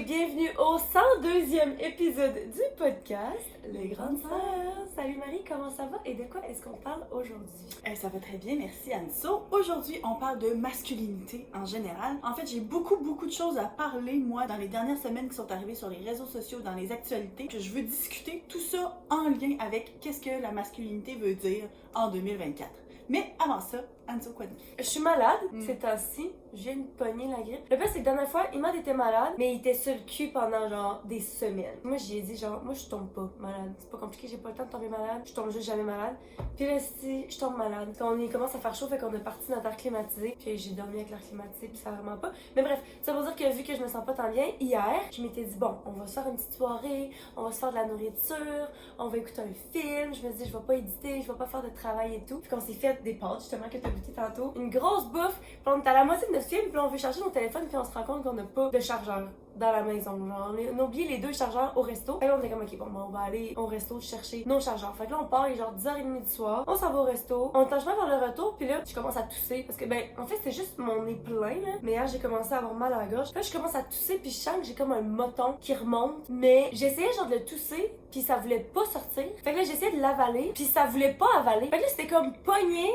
bienvenue au 102e épisode du podcast Les Grandes Sœurs. Salut Marie, comment ça va et de quoi est-ce qu'on parle aujourd'hui? Ça va très bien, merci Anso. Aujourd'hui, on parle de masculinité en général. En fait, j'ai beaucoup de choses à parler, moi, dans les dernières semaines qui sont arrivées sur les réseaux sociaux, dans les actualités, que je veux discuter tout ça en lien avec qu'est-ce que la masculinité veut dire en 2024. Mais avant ça, Anso, quoi de neuf? Je suis malade ces temps-ci, je viens de pogner la grippe. Le pire, c'est que la dernière fois, Imad était malade, mais il était sur le cul pendant genre des semaines. Moi, j'y ai dit genre, moi je tombe pas malade. C'est pas compliqué, j'ai pas le temps de tomber malade, je tombe juste jamais malade. Puis là, si je tombe malade, quand il commence à faire chaud, fait qu'on est parti dans l'air climatisé, puis j'ai dormi avec l'air climatisé, puis ça va vraiment pas. Mais bref, ça veut dire que vu que je me sens pas tant bien, hier, je m'étais dit, bon, on va se faire une petite soirée, on va se faire de la nourriture, on va écouter un film. Je me dis, je vais pas éditer, je vais pas faire de travail et tout. Puis qu'on s'est fait des pâtes, justement, que t'as goûté tantôt. Une grosse bouffe, puis on est à la moitié de notre film, puis là, on veut charger nos téléphones, puis on se rend compte qu'on n'a pas de chargeur dans la maison. Genre, on a oublié les 2 chargeurs au resto. Fait là, on était comme, ok, bon, on va aller au resto chercher nos chargeurs. Fait que là, on part, il est genre 10h30 du soir. On s'en va au resto. On est en chemin vers le retour, puis là, je commence à tousser. Parce que, ben, en fait, c'est juste mon nez plein, là. Mais hier, j'ai commencé à avoir mal à la gorge. Là, je commence à tousser, puis je sens que j'ai comme un moton qui remonte. Mais j'essayais, genre, de le tousser, puis ça voulait pas sortir. Fait que là, j'essayais de l'avaler, puis ça voulait pas avaler. Fait que là, c'était comme pogné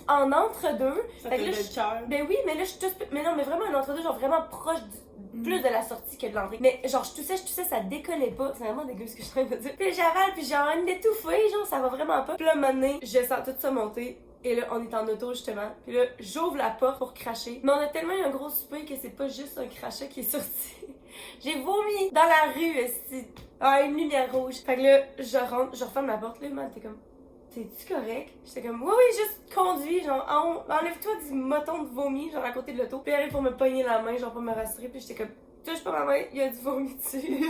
en entre-deux. Ça fait te que là, levait le cœur. ben oui, mais là, je tousse. Mais non, mais vraiment un entre-deux, genre vraiment proche plus de la sortie que de l'entrée. Mais genre, je toussais, ça décollait pas. C'est vraiment dégueu ce que je suis en train de dire. Puis j'avale, puis j'ai envie d'étouffer, genre, ça va vraiment pas. Puis là, un moment donné, je sens tout ça monter. Et là, on est en auto, justement. Puis là, j'ouvre la porte pour cracher. Mais on a tellement eu un gros souper que c'est pas juste un crachat qui est sorti. J'ai vomi dans la rue, une lumière rouge. Fait que là, je rentre, je referme la porte. Là, man, t'es comme... T'es-tu correct? J'étais comme, oui, juste conduis, genre, enlève-toi du moton de vomi, genre, à côté de l'auto. Puis elle arrive pour me pogner la main, genre, pour me rassurer. Puis j'étais comme, touche pas ma main, il y a du vomi dessus.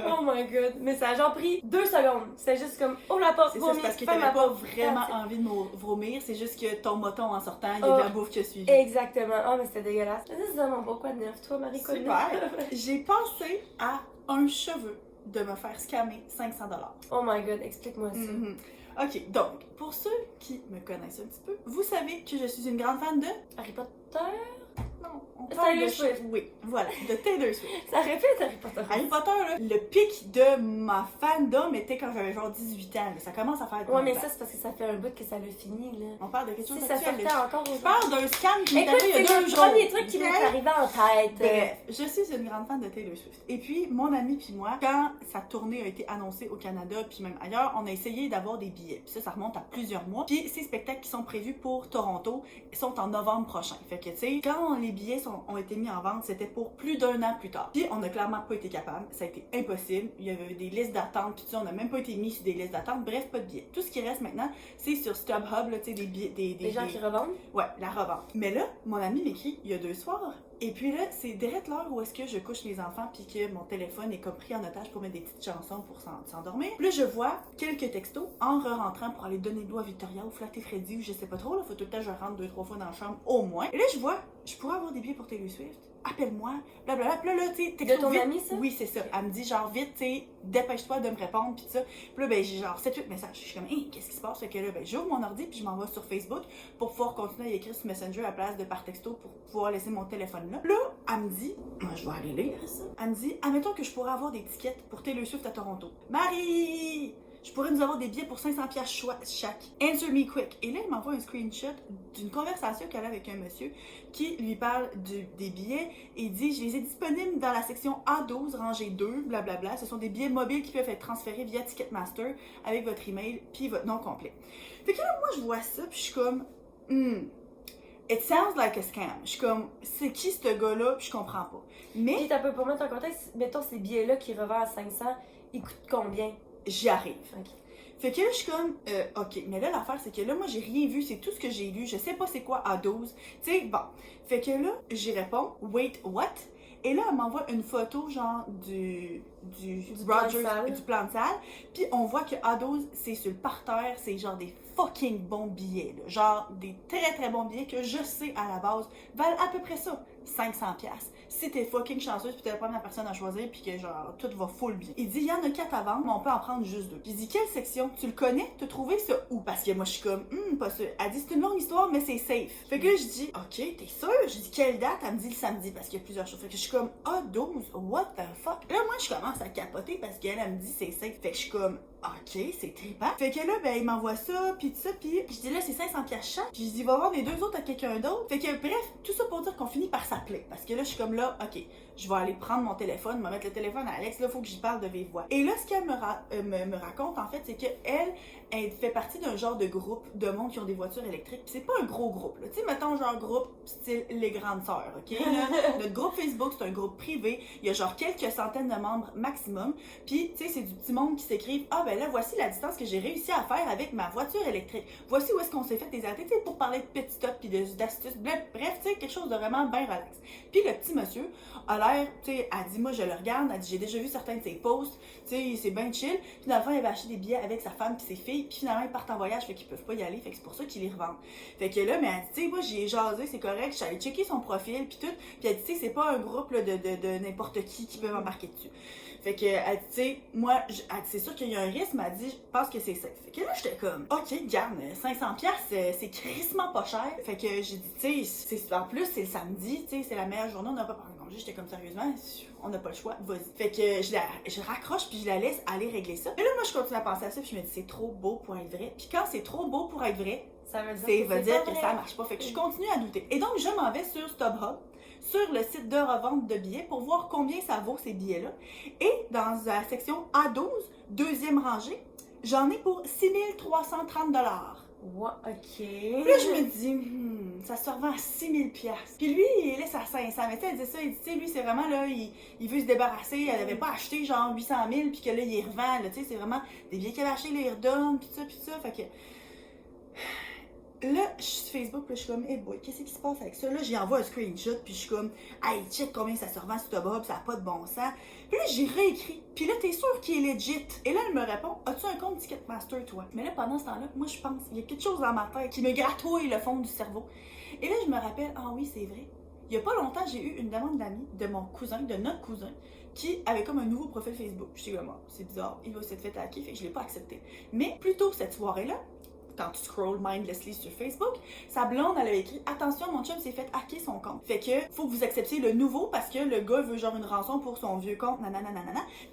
Oh my god. Mais ça a genre pris 2 secondes. C'était juste comme, ouvre la porte, C'est vomi, ça, c'est parce que ferme t'avais la pas porte. vraiment envie de vomir, c'est juste que ton moton en sortant, il y a de la bouffe qui a suivi. Exactement. Oh, mais c'était dégueulasse. C'est ça mon beau quoi de neuf. Toi, Marie, quoi de neuf? Super! J'ai pensé à un cheveu de me faire scammer 500$. Oh my god, explique-moi ça. Ok, donc, pour ceux qui me connaissent un petit peu, vous savez que je suis une grande fan de... Harry Potter? Non, on parle Taylor de... Swift. Oui, voilà, de Taylor Swift. Ça répète Harry Potter. Harry Potter, là, le pic de ma fandom était quand j'avais genre 18 ans. Ça commence à faire Ouais, mais longtemps. ça, c'est parce que ça fait un bout que ça l'a fini, là. On parle de quelque chose Si ça d'actuel, sortait là. encore Je aujourd'hui. parle d'un scam qui m'est Écoute, arrivé il y c'est a le 2 jours. premier truc qui m'est arrivé en tête. Bref, je suis une grande fan de Taylor Swift. Et puis, mon ami puis moi, quand sa tournée a été annoncée au Canada, puis même ailleurs, on a essayé d'avoir des billets. Puis ça remonte à plusieurs mois. Puis ces spectacles qui sont prévus pour Toronto sont en novembre prochain. Fait que, tu sais, quand les billets ont été mis en vente, c'était pour plus d'1 an plus tard. Puis on a clairement pas été capable. Ça a été impossible. Il y avait des listes d'attente, puis tu sais, on a même pas été mis sur des listes d'attente. Bref, pas de billets. Tout ce qui reste maintenant, c'est sur StubHub, là, tu sais, des billets... Les gens qui revendent? Ouais, la revente. Mais là, mon ami m'écrit il y a 2 soirs. Et puis là, c'est direct l'heure où est-ce que je couche les enfants puis que mon téléphone est comme pris en otage pour mettre des petites chansons pour s'endormir. Puis là, je vois quelques textos en re-rentrant pour aller donner de l'eau à Victoria ou flatter Freddy ou je sais pas trop. Là, faut tout le temps que je rentre 2-3 fois dans la chambre au moins. Et là, je vois, je pourrais avoir des billets pour Taylor Swift. Appelle-moi, blablabla. Puis là, tu sais, texto De ton vite. ami, ça? Oui, c'est ça. Elle me dit genre vite, tu sais, dépêche-toi de me répondre puis ça. Puis là, ben j'ai genre 7-8 messages. Je suis comme, hey, qu'est-ce qui se passe? Fait que là, ben j'ouvre mon ordi puis je m'envoie sur Facebook pour pouvoir continuer à écrire sur Messenger à la place de par texto pour pouvoir laisser mon téléphone là. Là, elle me dit, moi je vais aller lire ça. Elle me dit, admettons que je pourrais avoir des tickets pour Taylor Swift à Toronto. Marie! Je pourrais nous avoir des billets pour 500$ chaque. Answer me quick. Et là, il m'envoie un screenshot d'une conversation qu'elle a avec un monsieur qui lui parle des billets et dit « Je les ai disponibles dans la section A12, rangée 2, blablabla. Ce sont des billets mobiles qui peuvent être transférés via Ticketmaster avec votre email puis votre nom complet. » Fait que là, moi, je vois ça puis je suis comme « It sounds like a scam. » Je suis comme « C'est qui ce gars-là? » Puis je comprends pas. Mais... Puis t'as peu pour mettre en contexte, mettons ces billets-là qui revendent à 500, ils coûtent combien? J'y arrive. Okay. Fait que là, je suis comme, ok, mais là, l'affaire, c'est que là, moi, j'ai rien vu, c'est tout ce que j'ai lu, je sais pas c'est quoi A12. Tu sais, bon. Fait que là, j'y réponds, wait, what? Et là, elle m'envoie une photo, genre, du plan de Rogers, salle. du plan de salle. Puis on voit que A12, c'est sur le parterre, c'est genre des fucking bons billets, là. Genre des très très bons billets que je sais à la base valent à peu près ça, 500$. Si t'es fucking chanceuse puis t'es la première personne à choisir puis que genre tout va full bien. Il dit il y en a 4 à vendre, mais on peut en prendre juste 2. Puis il dit quelle section? Tu le connais? T'as trouvé ça où? Parce que moi je suis comme pas sûr. Elle dit c'est une longue histoire mais c'est safe. Fait que là je dis ok t'es sûre? Je dis quelle date? Elle me dit le samedi parce qu'il y a plusieurs choses. Fait que je suis comme ah 12 what the fuck? Là moi je commence à capoter parce qu'elle me dit c'est safe. Fait que je suis comme ok, c'est trippant. Fait que là, ben, il m'envoie ça, pis tout ça, pis je dis là, c'est 500$ chaque. Puis je dis, va vendre les 2 autres à quelqu'un d'autre. Fait que bref, tout ça pour dire qu'on finit par s'appeler. Parce que là, je suis comme là, ok, je vais aller prendre mon téléphone, me mettre le téléphone à Alex, là, faut que j'y parle de vive voix. Et là, ce qu'elle me raconte, en fait, c'est elle fait partie d'un genre de groupe de monde qui ont des voitures électriques. Pis c'est pas un gros groupe, là. Tu sais, mettons, genre groupe style les grandes sœurs, ok? Là, notre groupe Facebook, c'est un groupe privé. Il y a genre quelques centaines de membres maximum. Puis, tu sais, c'est du petit monde qui s'écrivent, ah, ben là, voici la distance que j'ai réussi à faire avec ma voiture électrique. Voici où est-ce qu'on s'est fait des arrêtés, tu sais, pour parler de petit top puis d'astuces. Bref, tu sais, quelque chose de vraiment bien relax. Puis le petit monsieur a l'air, tu sais, elle dit, moi, je le regarde, elle dit, j'ai déjà vu certains de ses posts, tu sais, c'est bien chill. Puis dans le fond, il avait acheté des billets avec sa femme puis ses filles, puis finalement, ils partent en voyage, fait qu'ils peuvent pas y aller, fait que c'est pour ça qu'ils les revendent. Fait que là, mais elle dit, tu sais, moi, j'ai jasé, c'est correct, j'allais checker son profil puis tout, puis elle dit, tu sais, c'est pas un groupe là, de n'importe qui peut embarquer dessus. Fait que, elle dit, tu sais, moi, elle dit, c'est sûr qu'il y a un risque, mais elle dit, je pense que c'est safe. Fait que là, j'étais comme, ok, garde, 500$, c'est crissement pas cher. Fait que j'ai dit, tu sais, en plus, c'est le samedi, tu sais, c'est la meilleure journée, on n'a pas parlé de congé. J'étais comme, sérieusement, on n'a pas le choix, vas-y. Fait que je raccroche puis je la laisse aller régler ça. Et là, moi, je continue à penser à ça puis je me dis, c'est trop beau pour être vrai. Puis quand c'est trop beau pour être vrai, ça veut dire que ça marche pas. Fait que je continue à douter. Et donc, je m'en vais sur StubHub, sur le site de revente de billets pour voir combien ça vaut ces billets-là. Et dans la section A12, deuxième rangée, j'en ai pour 6330$. Ok. Là, je me dis, ça se revend à 6000$. Puis lui, il laisse à 500$. Mais tu sais, elle dit ça, il dit, tu sais, lui, c'est vraiment là, il veut se débarrasser. Elle avait pas acheté genre 800$, puis que là, il revend. Tu sais, c'est vraiment des billets qu'elle a achetés, là, il redonne, puis ça. Fait que. Là, je suis sur Facebook, puis je suis comme, hey boy, qu'est-ce qui se passe avec ça? Là, j'y envoie un screenshot, puis je suis comme, hey, check combien ça se revend sur StubHub, ça n'a pas de bon sens. Puis là, j'ai réécrit, puis là, t'es sûr qu'il est legit? Et là, elle me répond, as-tu un compte Ticketmaster, toi? Mais là, pendant ce temps-là, moi, je pense, il y a quelque chose dans ma tête qui me gratouille le fond du cerveau. Et là, je me rappelle, ah oui, c'est vrai. Il y a pas longtemps, j'ai eu une demande d'amis de mon cousin, de notre cousin, qui avait comme un nouveau profil Facebook. Je suis comme, oh, c'est bizarre, il va s'être fait hacker, fait que je l'ai pas accepté. Mais plutôt cette soirée-là, quand tu scrolls mindlessly sur Facebook, sa blonde, elle avait écrit « Attention, mon chum s'est fait hacker son compte. Fait que faut que vous acceptiez le nouveau parce que le gars veut genre une rançon pour son vieux compte, nanana.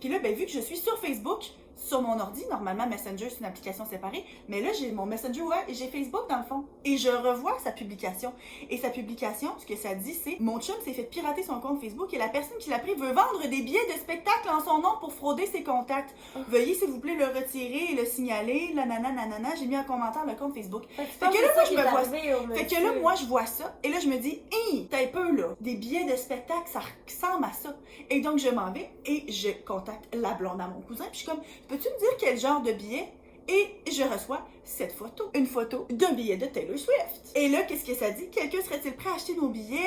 Puis là, ben vu que je suis sur Facebook, sur mon ordi, normalement Messenger c'est une application séparée, mais là j'ai mon Messenger ouais, et j'ai Facebook dans le fond. Et je revois sa publication. Et sa publication, ce que ça dit, c'est « Mon chum s'est fait pirater son compte Facebook et la personne qui l'a pris veut vendre des billets de spectacle en son nom pour frauder ses contacts. Veuillez s'il vous plaît le retirer et le signaler, nanana. J'ai mis un commentaire le compte Facebook. » Fait que là, moi, je me vois. Fait que là, moi, je vois ça. Et là, je me dis, hé, t'as un peu là. Des billets de spectacle, ça ressemble à ça. Et donc, je m'en vais et je contacte la blonde à mon cousin. Puis je suis comme, peux-tu me dire quel genre de billet? Et je reçois cette photo. Une photo d'un billet de Taylor Swift. Et là, qu'est-ce que ça dit? Quelqu'un serait-il prêt à acheter nos billets?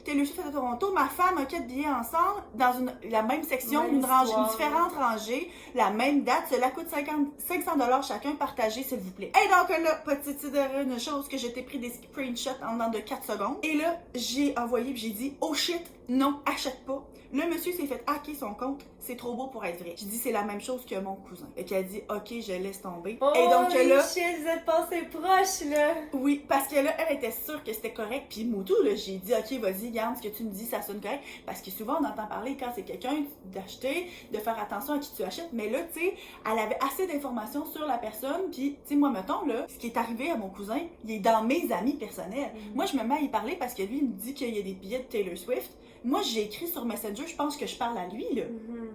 Taylor Swift à Toronto, ma femme a 4 billets ensemble dans la même section, une différente rangée, la même date. Cela coûte 500$ chacun, partagez s'il vous plaît. Et donc là, petite une chose que j'étais pris des screenshots en dedans de 4 secondes. Et là, j'ai envoyé puis j'ai dit, oh shit, non, achète pas. Le monsieur s'est fait hacker son compte, c'est trop beau pour être vrai. J'ai dit, c'est la même chose que mon cousin. Et qu'elle dit, ok, je laisse tomber. Oh, et donc là, shit, vous êtes passés proches, là. Oui, parce que là, elle était sûre que c'était correct. Puis Moutou, là, j'ai dit, ok, vas-y, garde ce que tu me dis, ça sonne correct. Parce que souvent, on entend parler quand c'est quelqu'un d'acheter, de faire attention à qui tu achètes. Mais là, tu sais, elle avait assez d'informations sur la personne. Puis, tu sais, moi, mettons, là, ce qui est arrivé à mon cousin, il est dans mes amis personnels. Moi, je me mets à y parler parce que lui, il me dit qu'il y a des billets de Taylor Swift. Moi, j'ai écrit sur Messenger, je pense que je parle à lui, là.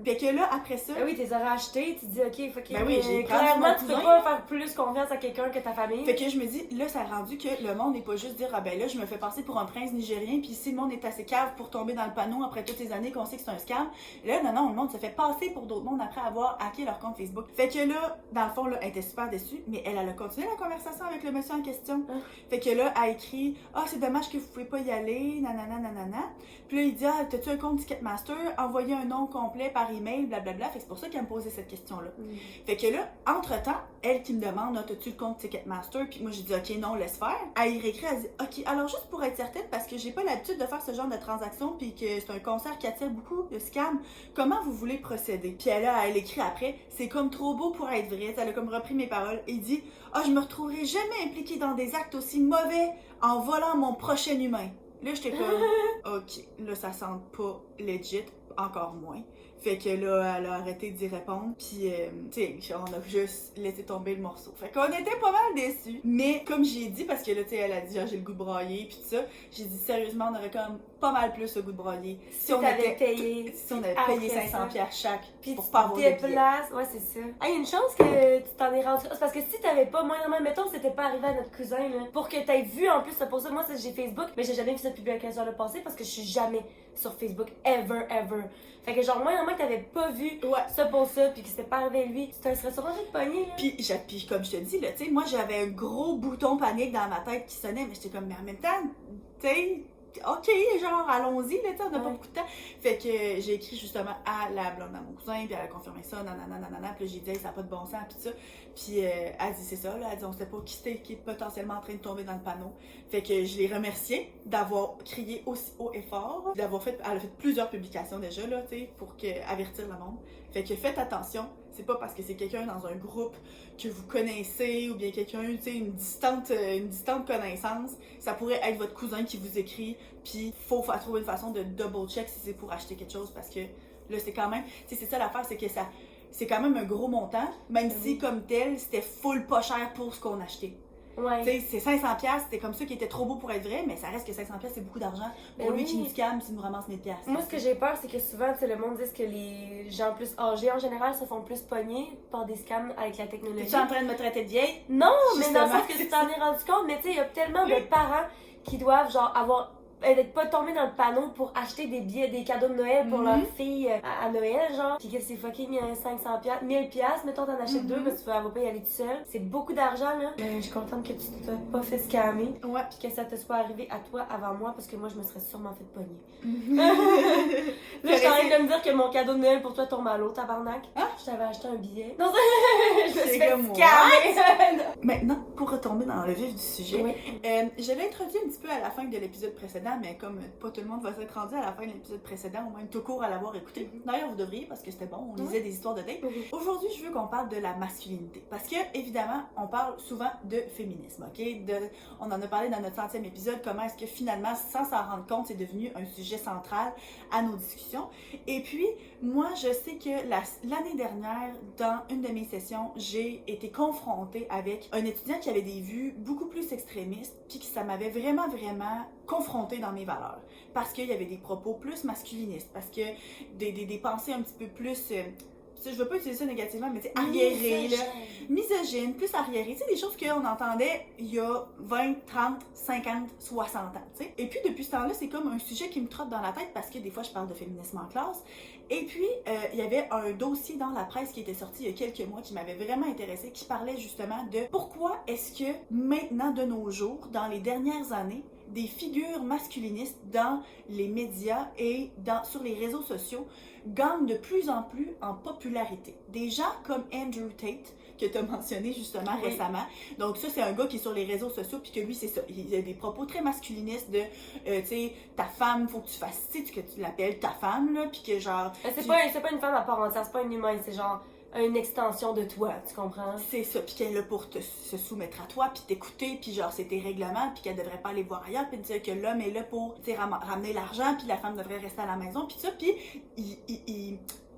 Fait que là, après ça... Ben oui, t'es aurais acheté, tu te dis, ok, faut qu'il ben oui, j'ai clairement, tu peux pas faire plus confiance à quelqu'un que ta famille. Fait que je me dis, là, ça a rendu que le monde n'est pas juste dire, ah ben là, je me fais passer pour un prince nigérien, puis si le monde est assez cave pour tomber dans le panneau après toutes les années qu'on sait que c'est un scam, là, non, le monde se fait passer pour d'autres mondes après avoir hacké leur compte Facebook. Fait que là, dans le fond, là, elle était super déçue, mais elle a continué la conversation avec le monsieur en question. Fait que là, elle a écrit, ah, c'est dommage que vous pouvez pas y aller, nanana. Puis là, il dit, ah, t'as-tu un compte Ticketmaster? Envoyez un nom complet par par email, blablabla. Fait que c'est pour ça qu'elle me posait cette question-là. Mm. Fait que là, entre-temps, elle qui me demande, t'as-tu le compte Ticketmaster? Puis moi, j'ai dit, OK, non, laisse faire. Elle y réécrit, elle dit, OK, alors juste pour être certaine, parce que j'ai pas l'habitude de faire ce genre de transaction, puis que c'est un concert qui attire beaucoup de scams, comment vous voulez procéder? Puis elle écrit après, c'est comme trop beau pour être vrai. Elle a comme repris mes paroles et dit, je me retrouverai jamais impliquée dans des actes aussi mauvais en volant mon prochain humain. Là, j'étais comme, OK, là, ça sent pas legit, encore moins. Fait que là, elle a arrêté d'y répondre, puis tu sais, on a juste laissé tomber le morceau. Fait qu'on était pas mal déçus. Mais comme j'ai dit, parce que là, tu sais, elle a dit, j'ai le goût de brailler, puis tout ça, j'ai dit, sérieusement, on aurait comme pas mal plus le goût de brailler. Si on avait payé. Si on avait payé 500$ chaque, puis pour pas avoir de billets. Ouais, c'est ça. Il y a une chance que tu t'en es rendu. C'est parce que si t'avais pas, moi, mettons, c'était pas arrivé à notre cousin, là, pour que t'aies vu, en plus, c'est pour ça, moi, j'ai Facebook, mais j'ai jamais vu cette publication le passé parce que je suis jamais sur Facebook, ever. Fait que genre, moi, que t'avais pas vu ça pour ça, puis que c'était pas arrivé lui, tu te serais sûrement fait pogner, là. Puis comme je te dis, là, tu sais, moi, j'avais un gros bouton panique dans ma tête qui sonnait, mais j'étais comme, mais en même temps, tu sais, OK, genre, allons-y, là, tu sais, on n'a pas beaucoup de temps. Fait que j'ai écrit justement à la blonde à mon cousin, puis elle a confirmé ça, nanana, puis là, j'ai dit, ça n'a pas de bon sens, puis ça. Puis elle dit, c'est ça, là, elle dit, on sait pas qui est potentiellement en train de tomber dans le panneau. Fait que je l'ai remerciée d'avoir crié aussi haut et fort, elle a fait plusieurs publications déjà, là, tu sais, pour avertir le monde. Fait que faites attention, c'est pas parce que c'est quelqu'un dans un groupe que vous connaissez ou bien quelqu'un, tu sais, une distante connaissance, ça pourrait être votre cousin qui vous écrit, puis faut trouver une façon de double-check si c'est pour acheter quelque chose, parce que là, c'est quand même, tu sais, c'est ça l'affaire, c'est que c'est quand même un gros montant, même si, comme tel, c'était full pas cher pour ce qu'on achetait. Ouais. Tu sais, c'est 500$, c'était comme ça qui était trop beau pour être vrai, mais ça reste que 500$, c'est beaucoup d'argent pour lui qui nous scam s'il nous ramasse 1000$. Moi, ce que j'ai peur, c'est que souvent, tu sais, le monde dit que les gens plus âgés, en général, se font plus pogner par des scams avec la technologie. Tu es en train de me traiter de vieille? Non, justement, mais dans le sens que tu t'en es rendu compte, mais tu sais, il y a tellement de parents qui doivent, genre, d'être pas tombés dans le panneau pour acheter des billets, des cadeaux de Noël pour leur fille à Noël, genre. Puis que c'est fucking 500$, 1000$, mettons, t'en achètes deux parce que elle va pas y aller toute seule. C'est beaucoup d'argent, là. Je suis contente que tu t'es pas fait scammer. Ouais. Puis que ça te soit arrivé à toi avant moi parce que moi, je me serais sûrement fait pogner. Là, je suis en train de me dire que mon cadeau de Noël pour toi tombe à l'eau, tabarnak. Je t'avais acheté un billet. Non, je me suis fait scammer. Maintenant, pour retomber dans le vif du sujet, Oui. je l'ai introduit un petit peu à la fin de l'épisode précédent, mais comme pas tout le monde va s'être rendu à la fin de l'épisode précédent, ou même tout court à l'avoir écouté. D'ailleurs, vous devriez, parce que c'était bon, on lisait des histoires de date. Aujourd'hui, je veux qu'on parle de la masculinité. Parce que, évidemment, on parle souvent de féminisme, OK? On en a parlé dans notre 100e épisode, comment est-ce que finalement, sans s'en rendre compte, c'est devenu un sujet central à nos discussions. Et puis, moi, je sais que l'année dernière, dans une de mes sessions, j'ai été confrontée avec un étudiant qui avait des vues beaucoup plus extrémistes, puis que ça m'avait vraiment confrontée dans mes valeurs. Parce qu'il y avait des propos plus masculinistes, parce que des pensées un petit peu plus... je veux pas utiliser ça négativement, mais tu sais, arriérées, misogynes, plus arriérées, tu sais, des choses qu'on entendait il y a 20, 30, 50, 60 ans, tu sais. Et puis, depuis ce temps-là, c'est comme un sujet qui me trotte dans la tête parce que des fois, je parle de féminisme en classe. Et puis, il y avait un dossier dans la presse qui était sorti il y a quelques mois qui m'avait vraiment intéressée, qui parlait justement de pourquoi est-ce que maintenant, de nos jours, dans les dernières années, des figures masculinistes dans les médias et sur les réseaux sociaux gagnent de plus en plus en popularité. Des gens comme Andrew Tate, que tu as mentionné justement récemment. Donc ça, c'est un gars qui est sur les réseaux sociaux, puis que lui, c'est ça. Il a des propos très masculinistes de, tu sais, ta femme, faut que tu fasses, tu sais, que tu l'appelles ta femme, là, puis que genre... C'est pas une femme à part entière, c'est pas une humaine, c'est genre... une extension de toi, tu comprends? C'est ça, puis qu'elle est là pour se soumettre à toi, puis t'écouter, puis genre c'est tes règlements, puis qu'elle devrait pas aller voir ailleurs, puis dire que l'homme est là pour ramener l'argent, puis la femme devrait rester à la maison, puis ça, puis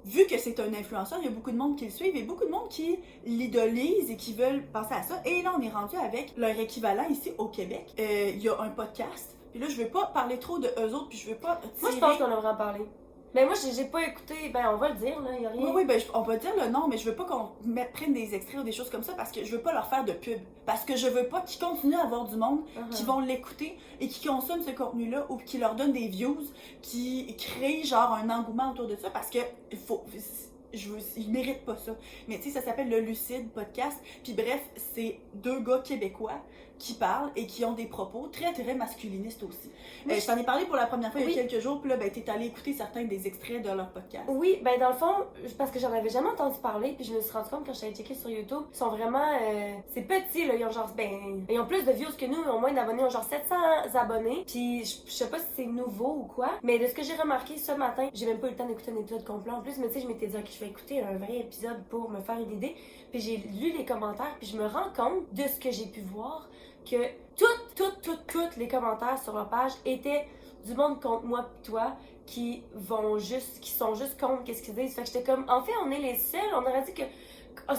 vu que c'est un influenceur, il y a beaucoup de monde qui le suivent et beaucoup de monde qui l'idolisent et qui veulent penser à ça. Et là, on est rendu avec leur équivalent ici au Québec. Il y a un podcast, puis là, je veux pas parler trop de eux autres, puis je veux pas tirer... Moi, je pense qu'on devrait en parler. Ben moi, j'ai pas écouté, on va le dire, là, y a rien. Oui, on va dire le nom, mais je veux pas qu'on prenne des extraits ou des choses comme ça parce que je veux pas leur faire de pub. Parce que je veux pas qu'ils continuent à avoir du monde qui vont l'écouter et qui consomment ce contenu-là ou qui leur donnent des views, qui créent genre un engouement autour de ça parce que ils méritent pas ça. Mais tu sais, ça s'appelle le Lucide Podcast. Puis bref, c'est deux gars québécois qui parlent et qui ont des propos très, très masculinistes aussi. Je t'en ai parlé pour la première fois il y a quelques jours, puis là, ben, t'es allée écouter certains des extraits de leur podcast. Oui, ben dans le fond, parce que j'en avais jamais entendu parler, puis je me suis rendu compte quand j'allais checker sur YouTube, ils sont vraiment... c'est petit, là, ils ont genre... Ben, ils ont plus de views que nous, ils ont moins d'abonnés, ils ont genre 700 abonnés, puis je sais pas si c'est nouveau ou quoi, mais de ce que j'ai remarqué ce matin, j'ai même pas eu le temps d'écouter un épisode complet en plus, mais tu sais, je m'étais dit, ok, je vais écouter un vrai épisode pour me faire une idée, puis j'ai lu les commentaires, puis je me rends compte de ce que j'ai pu voir, que toutes les commentaires sur leur page étaient du monde contre moi pis toi qui sont juste contre qu'est-ce qu'ils disent. Fait que j'étais comme, en fait, on est les seuls, on aurait dit que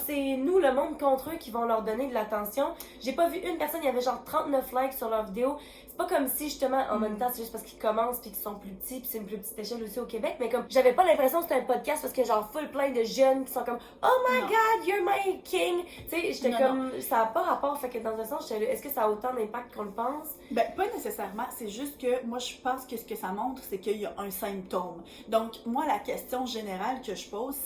c'est nous, le monde contre eux, qui vont leur donner de l'attention. J'ai pas vu une personne, il y avait genre 39 likes sur leur vidéo. C'est pas comme si, justement, en même temps, c'est juste parce qu'ils commencent puis qu'ils sont plus petits, puis c'est une plus petite échelle aussi au Québec, mais comme, j'avais pas l'impression que c'était un podcast parce que genre full plein de jeunes qui sont comme « Oh my God, you're my king! » Tu sais, j'étais comme, ça a pas rapport, fait que dans un sens, est-ce que ça a autant d'impact qu'on le pense? Ben, pas nécessairement, c'est juste que moi, je pense que ce que ça montre, c'est qu'il y a un symptôme. Donc, moi, la question générale que je pose,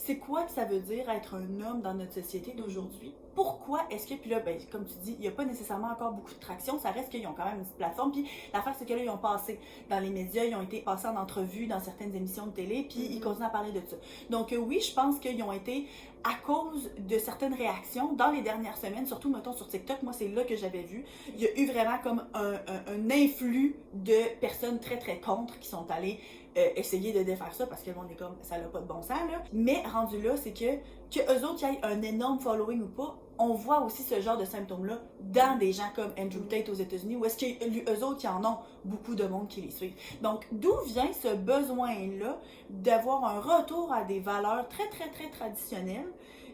c'est quoi que ça veut dire être un homme dans notre société d'aujourd'hui? Pourquoi est-ce que, puis là, ben, comme tu dis, il n'y a pas nécessairement encore beaucoup de traction, ça reste qu'ils ont quand même une petite plateforme, puis l'affaire, c'est que là, ils ont passé dans les médias, ils ont été passés en entrevue dans certaines émissions de télé, puis ils continuent à parler de ça. Donc, oui, je pense qu'ils ont été, à cause de certaines réactions, dans les dernières semaines, surtout, mettons, sur TikTok, moi, c'est là que j'avais vu, il y a eu vraiment comme un influx de personnes très, très contre qui sont allées essayer de défaire ça parce que le monde est comme ça n'a pas de bon sens là. Mais rendu là, c'est que eux autres aient un énorme following ou pas, on voit aussi ce genre de symptômes-là dans des gens comme Andrew Tate aux États-Unis, où est-ce qu'eux autres, ils en ont beaucoup de monde qui les suivent. Donc, d'où vient ce besoin-là d'avoir un retour à des valeurs très, très, très traditionnelles?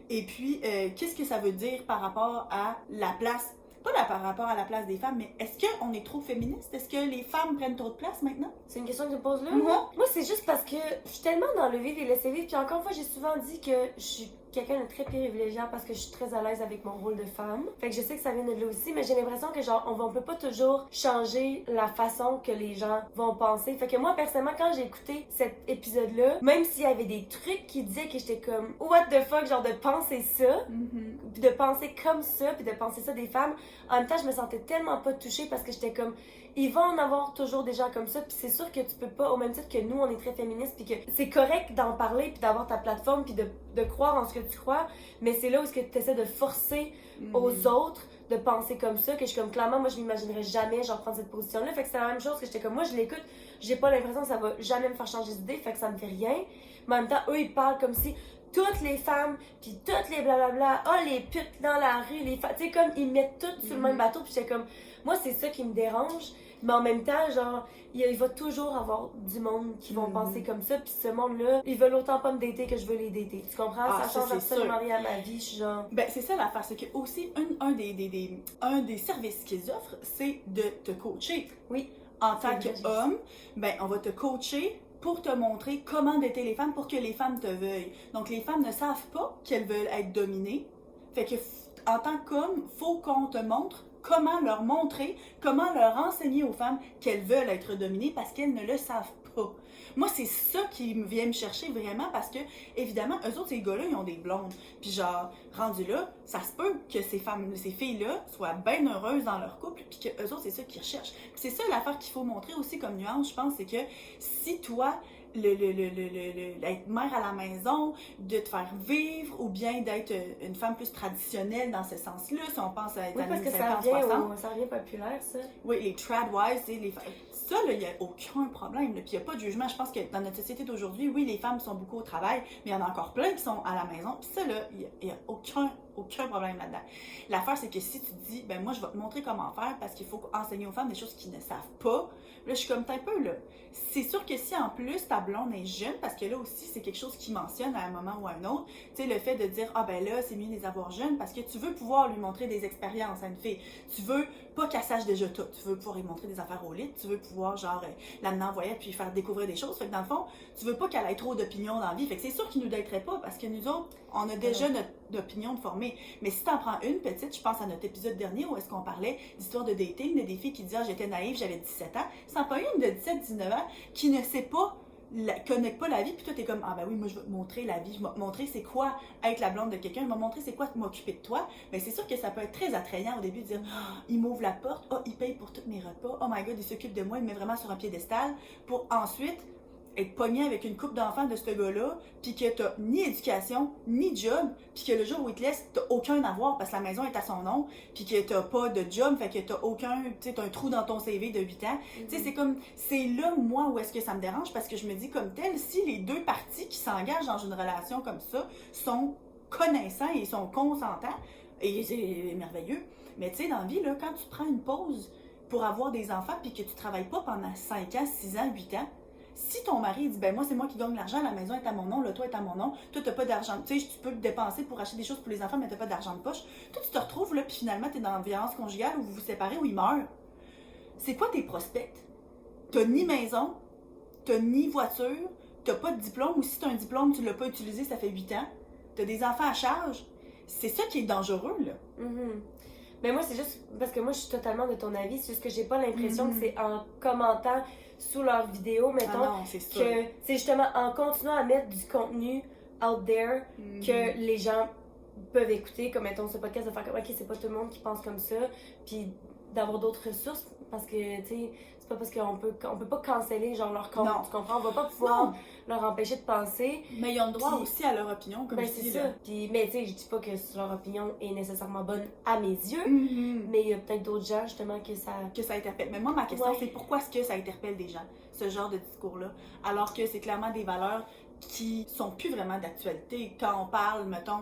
Et puis, qu'est-ce que ça veut dire par rapport à la place, pas là par rapport à la place des femmes, mais est-ce qu'on est trop féministe? Est-ce que les femmes prennent trop de place maintenant? C'est une question que tu me poses là? Moi, c'est juste parce que je suis tellement dans le vivre et laisser vivre, puis encore une fois, j'ai souvent dit que je suis quelqu'un de très privilégié parce que je suis très à l'aise avec mon rôle de femme. Fait que je sais que ça vient de là aussi, mais j'ai l'impression que genre, on peut pas toujours changer la façon que les gens vont penser. Fait que moi, personnellement, quand j'ai écouté cet épisode-là, même s'il y avait des trucs qui disaient que j'étais comme what the fuck, genre de penser ça, puis de penser comme ça, puis de penser ça des femmes, en même temps, je me sentais tellement pas touchée parce que j'étais comme il va en avoir toujours des gens comme ça, puis c'est sûr que tu peux pas, au même titre que nous, on est très féministes, puis que c'est correct d'en parler, puis d'avoir ta plateforme, puis de croire en ce que tu crois, mais c'est là où tu essaies de forcer aux autres de penser comme ça, que je suis comme, clairement, moi, je m'imaginerais jamais, genre, prendre cette position-là, fait que c'est la même chose que j'étais comme, moi, je l'écoute, j'ai pas l'impression que ça va jamais me faire changer d'idée, fait que ça me fait rien, mais en même temps, eux, ils parlent comme si toutes les femmes, puis toutes les blablabla, les putes dans la rue, les femmes, tu sais, comme, ils mettent toutes sur le même bateau, puis j'étais comme, moi, c'est ça qui me dérange. Mais en même temps, genre, il va toujours avoir du monde qui vont penser comme ça. Puis ce monde-là, ils veulent autant pas me dater que je veux les dater. Tu comprends? Ça change absolument rien à ma vie. Je suis genre... Ben, c'est ça l'affaire. C'est que aussi, un des services qu'ils offrent, c'est de te coacher. Oui. En tant qu'homme, ben, on va te coacher pour te montrer comment dater les femmes pour que les femmes te veuillent. Donc, les femmes ne savent pas qu'elles veulent être dominées. Fait que, en tant qu'homme, faut qu'on te montre comment leur montrer, comment leur enseigner aux femmes qu'elles veulent être dominées parce qu'elles ne le savent pas. Moi, c'est ça qui vient me chercher vraiment parce que, évidemment, eux autres, ces gars-là, ils ont des blondes. Puis genre, rendu là, ça se peut que ces filles-là soient bien heureuses dans leur couple puis que eux autres, c'est ça qu'ils recherchent. Puis c'est ça l'affaire qu'il faut montrer aussi comme nuance, je pense, c'est que si toi, d'être mère à la maison, de te faire vivre ou bien d'être une femme plus traditionnelle dans ce sens-là, si on pense à être parce que ça revient populaire, ça. Oui, les tradwives, ça, il n'y a aucun problème. Puis il n'y a pas de jugement. Je pense que dans notre société d'aujourd'hui, oui, les femmes sont beaucoup au travail, mais il y en a encore plein qui sont à la maison. Puis ça, là, il n'y a aucun problème là-dedans. L'affaire, c'est que si tu te dis, ben moi, je vais te montrer comment faire parce qu'il faut enseigner aux femmes des choses qu'ils ne savent pas, là, je suis comme, t'es un peu là. C'est sûr que si en plus ta blonde est jeune, parce que là aussi, c'est quelque chose qui mentionne à un moment ou à un autre, tu sais, le fait de dire, ben là, c'est mieux de les avoir jeunes parce que tu veux pouvoir lui montrer des expériences à une fille. Tu veux pas qu'elle sache déjà tout. Tu veux pouvoir lui montrer des affaires au lit. Tu veux pouvoir, genre, l'amener en voyage puis faire découvrir des choses. Fait que dans le fond, tu veux pas qu'elle ait trop d'opinions dans la vie. Fait que c'est sûr qu'ils nous dateraient pas parce que nous autres, on a déjà notre opinion de formée. Mais si t'en prends une petite, je pense à notre épisode dernier où est-ce qu'on parlait d'histoire de dating, des filles qui disaient, j'étais naïve, j'avais 17 ans. Si t'en prends une de 17-19 ans qui ne sait pas connectent pas la vie, puis toi, t'es comme, ah ben oui, moi, je vais te montrer la vie, je vais te montrer c'est quoi être la blonde de quelqu'un, je vais te montrer c'est quoi m'occuper de toi. Mais c'est sûr que ça peut être très attrayant au début de dire, oh, il m'ouvre la porte, oh, il paye pour tous mes repas, oh my god, il s'occupe de moi, il me met vraiment sur un piédestal, pour ensuite être pogné avec une couple d'enfants de ce gars-là, puis que t'as ni éducation, ni job, puis que le jour où il te laisse, t'as aucun avoir parce que la maison est à son nom, puis que t'as pas de job, fait que t'as aucun, tu sais, t'as un trou dans ton CV de 8 ans. Tu sais, c'est comme, c'est là, moi, où est-ce que ça me dérange, parce que je me dis comme tel, si les deux parties qui s'engagent dans une relation comme ça sont connaissants et sont consentants, et c'est merveilleux, mais tu sais, dans la vie, là, quand tu prends une pause pour avoir des enfants, puis que tu travailles pas pendant 5 ans, 6 ans, 8 ans, si ton mari dit, ben moi, c'est moi qui gagne l'argent, la maison est à mon nom, le toit est à mon nom, toi, t'as pas d'argent, tu sais, tu peux te dépenser pour acheter des choses pour les enfants, mais t'as pas d'argent de poche, toi, tu te retrouves là, puis finalement, t'es dans la violence conjugale, ou vous vous séparez, ou il meurt. C'est quoi tes prospects? T'as ni maison, t'as ni voiture, t'as pas de diplôme, ou si t'as un diplôme, tu l'as pas utilisé, ça fait 8 ans, t'as des enfants à charge. C'est ça qui est dangereux, là. Mais moi, c'est juste parce que moi, je suis totalement de ton avis. C'est juste que j'ai pas l'impression que c'est en commentant sous leurs vidéos, mettons, Ah non, c'est ça. que c'est justement en continuant à mettre du contenu out there que les gens peuvent écouter, comme mettons ce podcast, de faire comme, ok, c'est pas tout le monde qui pense comme ça, puis d'avoir d'autres ressources, parce que, tu sais, c'est pas parce qu'on peut pas canceller, genre, leur compte, Non. tu comprends? On va pas pouvoir leur empêcher de penser. Mais ils ont le droit Puis- aussi à leur opinion, comme Ben, je c'est dis, ça. là. Puis, mais tu sais, je dis pas que leur opinion est nécessairement bonne à mes yeux, Mhm. mais il y a peut-être d'autres gens, justement, que ça... Que ça interpelle. Mais moi, ma question, Ouais. c'est pourquoi est-ce que ça interpelle des gens, ce genre de discours-là, alors que c'est clairement des valeurs qui sont plus vraiment d'actualité. Quand on parle, mettons,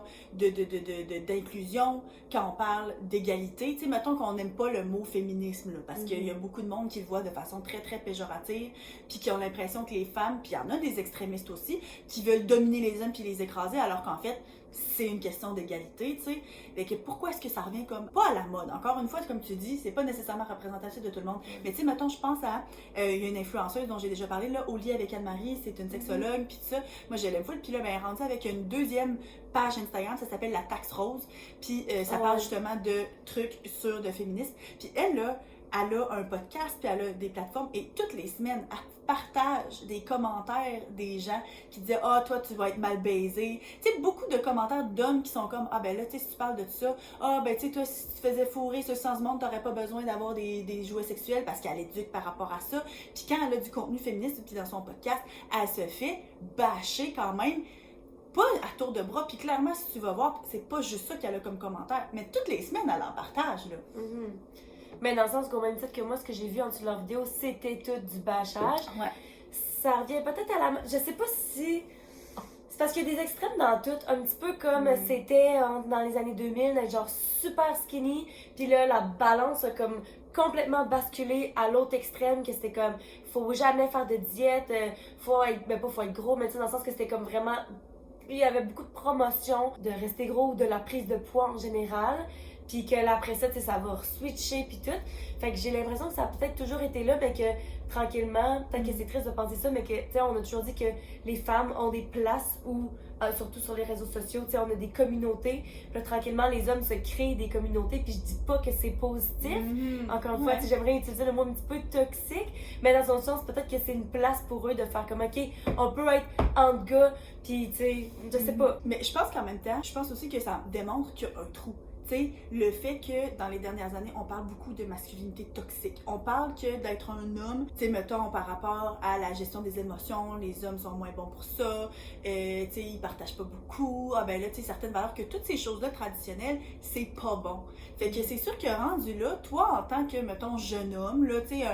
d'inclusion, quand on parle d'égalité, tu sais, mettons qu'on n'aime pas le mot féminisme, là, parce qu'il y a beaucoup de monde qui le voit de façon très, très péjorative, puis qui ont l'impression que les femmes, puis il y en a des extrémistes aussi, qui veulent dominer les hommes puis les écraser, alors qu'en fait, c'est une question d'égalité, tu sais. Fait que pourquoi est-ce que ça revient comme, pas à la mode, encore une fois, comme tu dis, c'est pas nécessairement représentatif de tout le monde, mais tu sais, mettons, je pense à, il y a une influenceuse dont j'ai déjà parlé, là, Oli avec Anne-Marie, c'est une sexologue, puis tout ça, moi je l'aime full, puis là, ben, elle est rendue avec une deuxième page Instagram, ça s'appelle La Taxe Rose, puis ça parle justement de trucs sur le féminisme, puis elle, là, elle a un podcast, puis elle a des plateformes, et toutes les semaines, elle partage des commentaires des gens qui disaient « Ah, toi, tu vas être mal baisé ». Tu sais, beaucoup de commentaires d'hommes qui sont comme « Ah, ben là, tu sais, si tu parles de ça, ah, ben tu sais, toi, si tu te faisais fourrer ce sens monde, t'aurais pas besoin d'avoir des jouets sexuels parce qu'elle éduque par rapport à ça. » Puis quand elle a du contenu féministe, puis dans son podcast, elle se fait bâcher quand même, pas à tour de bras, puis clairement, si tu vas voir, c'est pas juste ça qu'elle a comme commentaire, mais toutes les semaines, elle en partage, là. Mais dans le sens qu'au même titre que moi, ce que j'ai vu en dessous de leur vidéo, c'était tout du bâchage. Ouais. Ça revient peut-être à la... Je sais pas si... C'est parce qu'il y a des extrêmes dans tout. Un petit peu comme c'était dans les années 2000, d'être genre super skinny. Puis là, la balance a comme complètement basculé à l'autre extrême, que c'était comme, faut jamais faire de diète, faut être... Ben pas faut être gros, mais tu sais, dans le sens que c'était comme vraiment... Puis il y avait beaucoup de promotions de rester gros ou de la prise de poids en général. Puis que là, après ça, tu sais, ça va switcher puis tout. Fait que j'ai l'impression que ça a peut-être toujours été là, mais que tranquillement, peut-être que c'est triste de penser ça, mais que, tu sais, on a toujours dit que les femmes ont des places où, surtout sur les réseaux sociaux, tu sais, on a des communautés. Puis là, tranquillement, les hommes se créent des communautés, puis je dis pas que c'est positif. Encore une fois, tu sais, j'aimerais utiliser le mot un petit peu toxique, mais dans un sens, peut-être que c'est une place pour eux de faire comme, OK, on peut être entre gars, puis, tu sais, je sais pas. Mais je pense qu'en même temps, je pense aussi que ça démontre qu'il y a un trou. Tu sais, le fait que dans les dernières années, on parle beaucoup de masculinité toxique. On parle que d'être un homme, tu sais, mettons, par rapport à la gestion des émotions, les hommes sont moins bons pour ça, tu sais, ils partagent pas beaucoup, ah ben là, tu sais, certaines valeurs, que toutes ces choses-là traditionnelles, c'est pas bon. Fait que c'est sûr que rendu là, toi, en tant que, mettons, jeune homme, là, tu sais,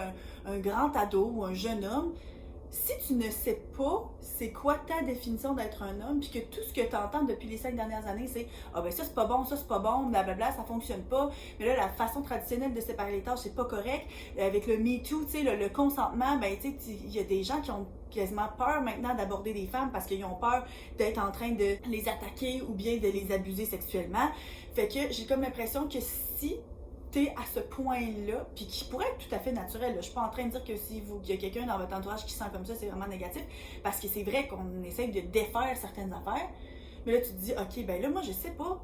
un grand ado ou un jeune homme, si tu ne sais pas c'est quoi ta définition d'être un homme, puis que tout ce que tu entends depuis les 5 dernières années, c'est « Ah ben ça c'est pas bon, blablabla, ça fonctionne pas. » Mais là, la façon traditionnelle de séparer les tâches, c'est pas correct. Avec le MeToo, tu sais, le consentement, ben tu sais, il y a des gens qui ont quasiment peur maintenant d'aborder des femmes parce qu'ils ont peur d'être en train de les attaquer ou bien de les abuser sexuellement. Fait que j'ai comme l'impression que si t'es à ce point-là, puis qui pourrait être tout à fait naturel. Là. Je suis pas en train de dire que si vous, qu'il y a quelqu'un dans votre entourage qui sent comme ça, c'est vraiment négatif, parce que c'est vrai qu'on essaye de défaire certaines affaires, mais là tu te dis, ok, ben là moi je sais pas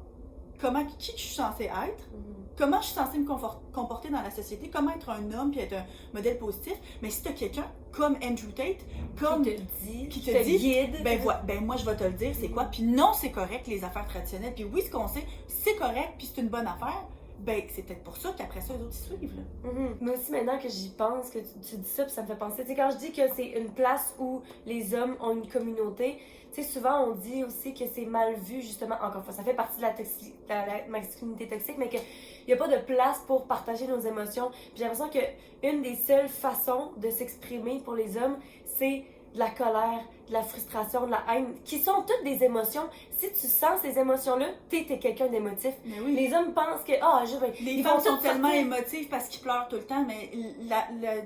qui je suis censée être, comment je suis censée me comporter dans la société, comment être un homme puis être un modèle positif. Mais si t'as quelqu'un comme Andrew Tate, comme qui te dit, guide, ben moi je vais te le dire, c'est quoi. Puis non, c'est correct les affaires traditionnelles. Puis oui, ce qu'on sait, c'est correct, puis c'est une bonne affaire. Ben, c'est peut-être pour ça qu'après ça, les autres ils suivent, là. Mais aussi, maintenant que j'y pense, que tu dis ça, puis ça me fait penser. Tu sais, quand je dis que c'est une place où les hommes ont une communauté, tu sais, souvent on dit aussi que c'est mal vu, justement, encore une fois, ça fait partie de la masculinité toxique, mais qu'il n'y a pas de place pour partager nos émotions. Puis j'ai l'impression que une des seules façons de s'exprimer pour les hommes, c'est de la colère, de la frustration, de la haine, qui sont toutes des émotions. Si tu sens ces émotions-là, t'es quelqu'un d'émotif. Mais oui. Les hommes pensent que, les femmes sont tellement émotives parce qu'ils pleurent tout le temps, mais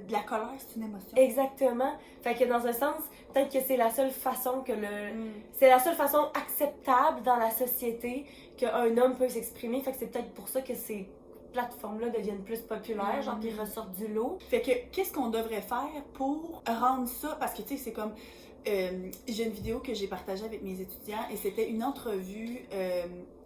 la colère, c'est une émotion. Exactement. Fait que dans un sens, peut-être que c'est la seule façon c'est la seule façon acceptable dans la société qu'un homme peut s'exprimer. Fait que c'est peut-être pour ça que ces plateformes-là deviennent plus populaires, genre qu'ils ressortent du lot. Fait que, qu'est-ce qu'on devrait faire pour rendre ça? Parce que, tu sais, c'est comme... j'ai une vidéo que j'ai partagée avec mes étudiants et c'était une entrevue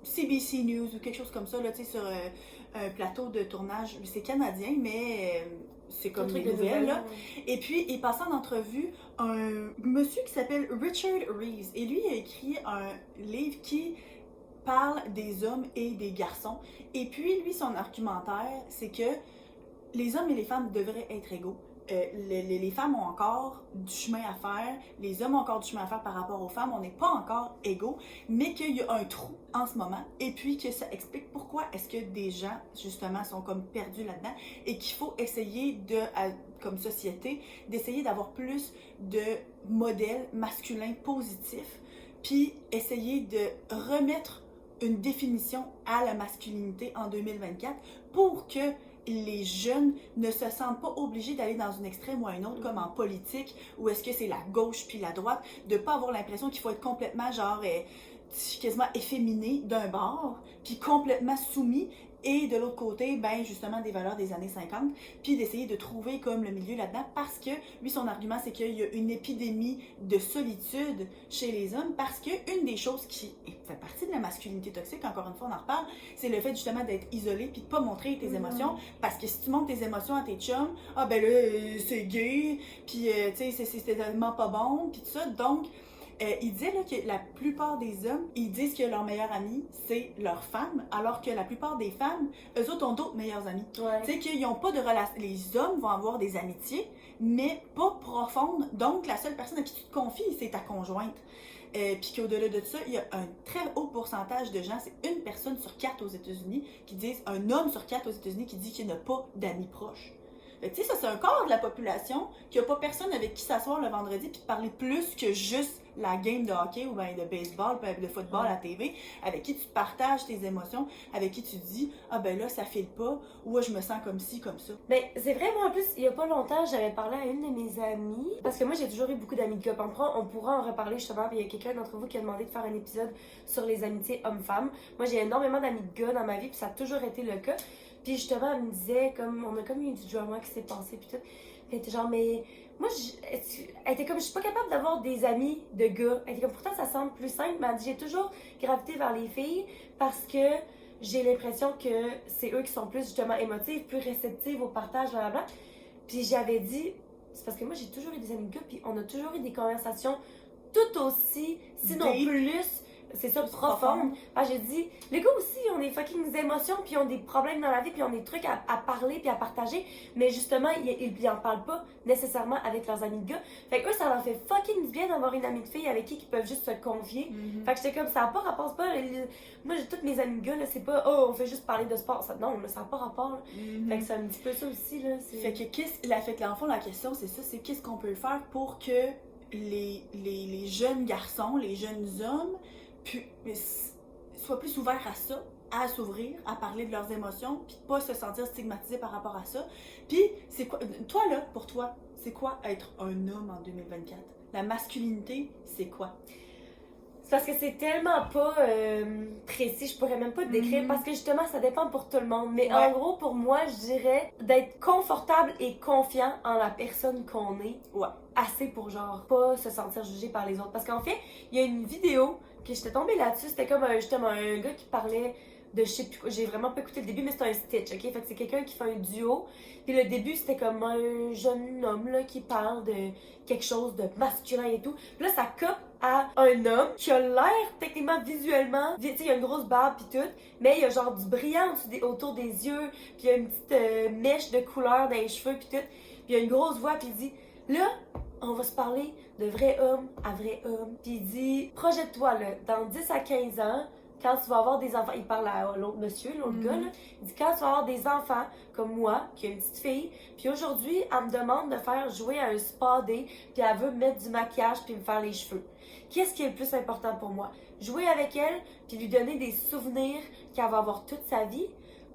CBC News ou quelque chose comme ça, là, tu sais, sur un plateau de tournage. C'est canadien, mais c'est comme les nouvelles, là. Et puis, il passait en entrevue un monsieur qui s'appelle Richard Reeves. Et lui, il a écrit un livre qui parle des hommes et des garçons. Et puis, lui, son argumentaire, c'est que les hommes et les femmes devraient être égaux. Les femmes ont encore du chemin à faire, les hommes ont encore du chemin à faire par rapport aux femmes, on n'est pas encore égaux, mais qu'il y a un trou en ce moment, et puis que ça explique pourquoi est-ce que des gens, justement, sont comme perdus là-dedans, et qu'il faut essayer comme société, d'essayer d'avoir plus de modèles masculins positifs, puis essayer de remettre une définition à la masculinité en 2024 pour que les jeunes ne se sentent pas obligés d'aller dans une extrême ou un autre, comme en politique, où est-ce que c'est la gauche puis la droite, de pas avoir l'impression qu'il faut être complètement genre quasiment efféminé d'un bord, puis complètement soumis, et de l'autre côté, ben justement des valeurs des années 50, puis d'essayer de trouver comme le milieu là-dedans, parce que lui, son argument, c'est qu'il y a une épidémie de solitude chez les hommes, parce que une des choses qui fait partie de la masculinité toxique, encore une fois, on en reparle, c'est le fait justement d'être isolé puis de pas montrer tes émotions, parce que si tu montres tes émotions à tes chums, ah ben là, c'est gay, puis tu sais, c'est tellement pas bon, puis tout ça, donc... il disait là, que la plupart des hommes, ils disent que leur meilleur ami, c'est leur femme, alors que la plupart des femmes, eux autres ont d'autres meilleurs amis. Ouais. Tu sais qu'ils n'ont pas de relation. Les hommes vont avoir des amitiés, mais pas profondes. Donc, la seule personne à qui tu te confies, c'est ta conjointe. Puis qu'au-delà de ça, il y a un très haut pourcentage de gens, c'est une personne sur 4 aux États-Unis, qui disent, un homme sur 4 aux États-Unis qui dit qu'il n'a pas d'amis proches. Tu sais, ça, c'est un quart de la population qui n'a pas personne avec qui s'asseoir le vendredi puis de parler plus que juste la game de hockey ou bien de baseball ou de football à la TV, avec qui tu partages tes émotions, avec qui tu dis « Ah ben là, ça file pas » ou « Je me sens comme ci, comme ça ». Ben, c'est vrai, moi en plus, il y a pas longtemps, j'avais parlé à une de mes amies, parce que moi j'ai toujours eu beaucoup d'amis de gars. On pourra en reparler justement, puis il y a quelqu'un d'entre vous qui a demandé de faire un épisode sur les amitiés hommes-femmes. Moi j'ai énormément d'amis de gars dans ma vie, puis ça a toujours été le cas. Puis justement, elle me disait, on a comme eu du drama qui s'est passé, puis tout. Puis elle était genre, mais moi, elle était comme, je suis pas capable d'avoir des amis de gars. Elle était comme, pourtant, ça semble plus simple, mais elle dit, j'ai toujours gravité vers les filles parce que j'ai l'impression que c'est eux qui sont plus justement émotives, plus réceptives au partage, blablabla. Puis j'avais dit, c'est parce que moi, j'ai toujours eu des amis de gars, puis on a toujours eu des conversations tout aussi, sinon plus. C'est ça, profonde. J'ai dit, les gars aussi, ont des fucking émotions, puis ils ont des problèmes dans la vie, puis ils ont des trucs à parler, puis à partager. Mais justement, ils en parlent pas nécessairement avec leurs amis de gars. Fait que eux, ça leur fait fucking bien d'avoir une amie de fille avec qui ils peuvent juste se confier. Fait que j'étais comme, ça n'a pas rapport, c'est pas... Moi, j'ai toutes mes amies de gars, là, c'est pas, oh, on fait juste parler de sport. Ça, non, là, ça n'a pas rapport. Là. Fait que c'est un petit peu ça aussi, là. Fait que, dans le fond, la question, c'est ça, c'est qu'est-ce qu'on peut faire pour que les jeunes garçons, les jeunes hommes, puis soient plus ouverts à ça, à s'ouvrir, à parler de leurs émotions, puis pas se sentir stigmatisés par rapport à ça. Puis, c'est quoi, toi là, pour toi, c'est quoi être un homme en 2024? La masculinité, c'est quoi? C'est parce que c'est tellement pas précis, je pourrais même pas te décrire, parce que justement, ça dépend pour tout le monde. Mais en gros, pour moi, je dirais d'être confortable et confiant en la personne qu'on est. Ouais. Assez pour genre pas se sentir jugé par les autres. Parce qu'en fait, il y a une vidéo que j'étais tombée là-dessus, c'était comme justement un gars qui parlait de je sais plus quoi. J'ai vraiment pas écouté le début, mais c'est un Stitch, ok? Fait que c'est quelqu'un qui fait un duo. Puis le début, c'était comme un jeune homme là, qui parle de quelque chose de masculin et tout. Puis là, ça coupe à un homme qui a l'air techniquement visuellement, tu sais, il a une grosse barbe pis tout, mais il y a genre du brillant autour des yeux, puis il y a une petite mèche de couleur dans les cheveux pis tout. Puis il y a une grosse voix puis il dit là, on va se parler de vrai homme à vrai homme. Puis il dit projette-toi là, dans 10 à 15 ans, quand tu vas avoir des enfants, il parle à l'autre monsieur, l'autre gars, là, il dit quand tu vas avoir des enfants comme moi, qui a une petite fille, puis aujourd'hui, elle me demande de faire jouer à un spa day, puis elle veut mettre du maquillage puis me faire les cheveux. Qu'est-ce qui est le plus important pour moi? Jouer avec elle, puis lui donner des souvenirs qu'elle va avoir toute sa vie,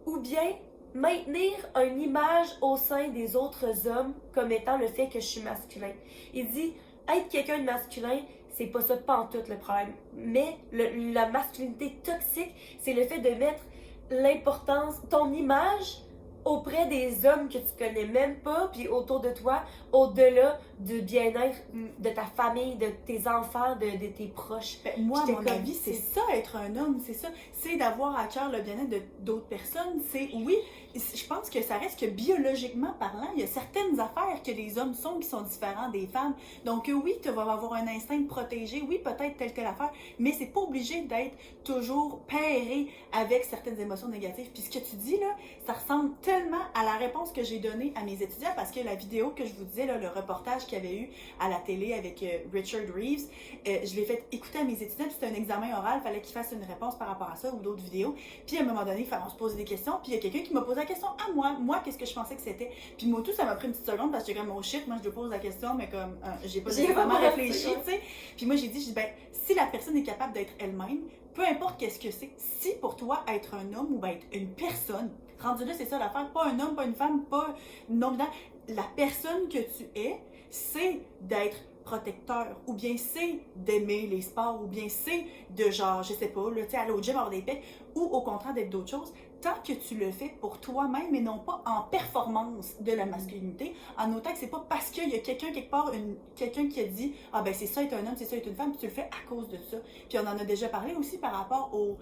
ou bien maintenir une image au sein des autres hommes comme étant le fait que je suis masculin. Il dit, être quelqu'un de masculin, c'est pas ça pantoute le problème. Mais la masculinité toxique, c'est le fait de mettre l'importance, ton image auprès des hommes que tu connais même pas, puis autour de toi, au-delà du bien-être de ta famille, de tes enfants, de tes proches. Moi, à mon avis, c'est ça, être un homme, c'est ça. C'est d'avoir à cœur le bien-être d'autres personnes. C'est, oui, je pense que ça reste que biologiquement parlant, il y a certaines affaires que les hommes sont qui sont différents des femmes. Donc oui, tu vas avoir un instinct de protéger, oui, peut-être telle affaire, mais c'est pas obligé d'être toujours pairé avec certaines émotions négatives. Puis ce que tu dis, là, ça ressemble tellement à la réponse que j'ai donnée à mes étudiants, parce que la vidéo que je vous disais, là, le reportage qu'il y avait eu à la télé avec Richard Reeves, je l'ai fait écouter à mes étudiants, puis c'était un examen oral, il fallait qu'ils fassent une réponse par rapport à ça ou d'autres vidéos. Puis à un moment donné, on se posait des questions, puis il y a quelqu'un qui m'a posé la question à moi. Moi, qu'est-ce que je pensais que c'était? Puis moi, tout, ça m'a pris une petite seconde parce que j'étais comme, oh shit, moi, je lui pose la question, mais comme, j'ai pas vraiment réfléchi, tu sais. Puis moi, j'ai dit, ben, si la personne est capable d'être elle-même, peu importe qu'est-ce que c'est, si pour toi, être un homme ou ben, être une personne, rendu là, c'est ça l'affaire, pas un homme, pas une femme, pas non-binaire, la personne que tu es, c'est d'être protecteur, ou bien c'est d'aimer les sports, ou bien c'est de genre, je sais pas, là, tu sais, aller au gym, avoir des pecs, ou au contraire d'être d'autres choses, tant que tu le fais pour toi-même et non pas en performance de la masculinité, en autant que c'est pas parce qu'il y a quelqu'un quelque part, quelqu'un qui a dit « Ah ben c'est ça être un homme, c'est ça être une femme », puis tu le fais à cause de ça. Puis on en a déjà parlé aussi par rapport aux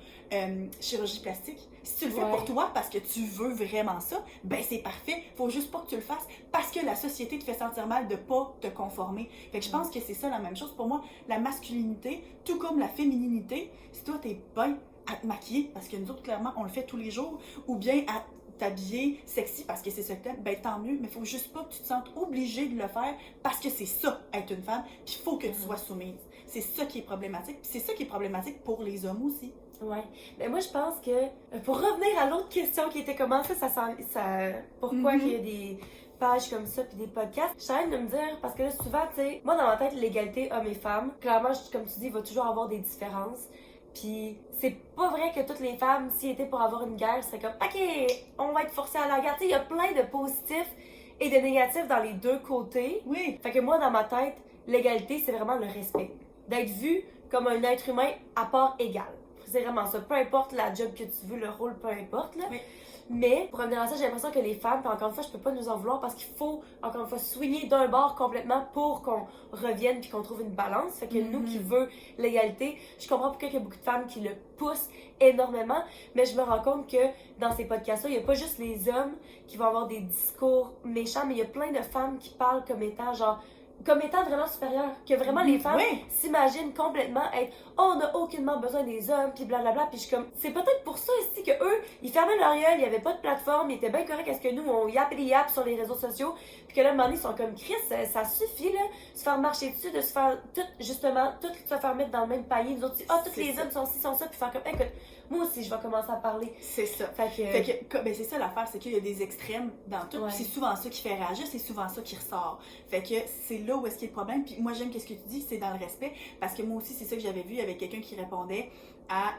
chirurgies plastiques. Si tu le fais pour toi parce que tu veux vraiment ça, ben c'est parfait. Faut juste pas que tu le fasses parce que la société te fait sentir mal de pas te conformer. Fait que je pense que c'est ça la même chose. Pour moi, la masculinité, tout comme la fémininité, si toi t'es bien à te maquiller, parce que nous autres, clairement, on le fait tous les jours, ou bien à t'habiller sexy parce que c'est ce que t'aimes, ben tant mieux, mais il faut juste pas que tu te sentes obligé de le faire parce que c'est ça, être une femme, puis il faut que tu sois soumise. C'est ça qui est problématique, puis c'est ça qui est problématique pour les hommes aussi. Ouais. Mais moi, je pense que, pour revenir à l'autre question qui était comment ça pourquoi qu'il y a des pages comme ça puis des podcasts, je suis en train de me dire, parce que là, souvent, tu sais, moi, dans ma tête, l'égalité hommes et femmes, clairement, comme tu dis, il va toujours avoir des différences. Puis c'est pas vrai que toutes les femmes, s'ils étaient pour avoir une guerre, c'est comme OK, on va être forcés à la guerre. Tu sais, il y a plein de positifs et de négatifs dans les deux côtés. Oui. Fait que moi, dans ma tête, l'égalité, c'est vraiment le respect. D'être vu comme un être humain à part égale. C'est vraiment ça. Peu importe la job que tu veux, le rôle, peu importe. Là. Oui. Mais pour revenir à ça, j'ai l'impression que les femmes, puis encore une fois, je peux pas nous en vouloir parce qu'il faut, encore une fois, soigner d'un bord complètement pour qu'on revienne puis qu'on trouve une balance. Fait que nous qui veut l'égalité, je comprends pourquoi il y a beaucoup de femmes qui le poussent énormément, mais je me rends compte que dans ces podcasts-là, il n'y a pas juste les hommes qui vont avoir des discours méchants, mais il y a plein de femmes qui parlent comme étant genre comme étant vraiment supérieures, que vraiment les femmes s'imaginent complètement être « Oh, on n'a aucunement besoin des hommes », puis blablabla, puis je suis comme... C'est peut-être pour ça aussi que eux, ils fermaient leur gueule, il n'y avait pas de plateforme, ils étaient bien corrects à ce que nous, on yappe et yappe sur les réseaux sociaux, puis que là, à un moment donné, ils sont comme « Chris, ça suffit, là, se faire marcher dessus, de se faire tout, justement, tout se faire mettre dans le même panier, nous autres, tous les hommes sont ci, sont ça, puis faire comme « Écoute, moi aussi, je vais commencer à parler. » C'est ça. Fait que ben c'est ça l'affaire, c'est qu'il y a des extrêmes dans tout, puis c'est souvent ça qui fait réagir, c'est souvent ça qui ressort. Fait que c'est là où est-ce qu'il y a le problème, puis moi j'aime ce que tu dis, c'est dans le respect, parce que moi aussi c'est ça que j'avais vu avec quelqu'un qui répondait à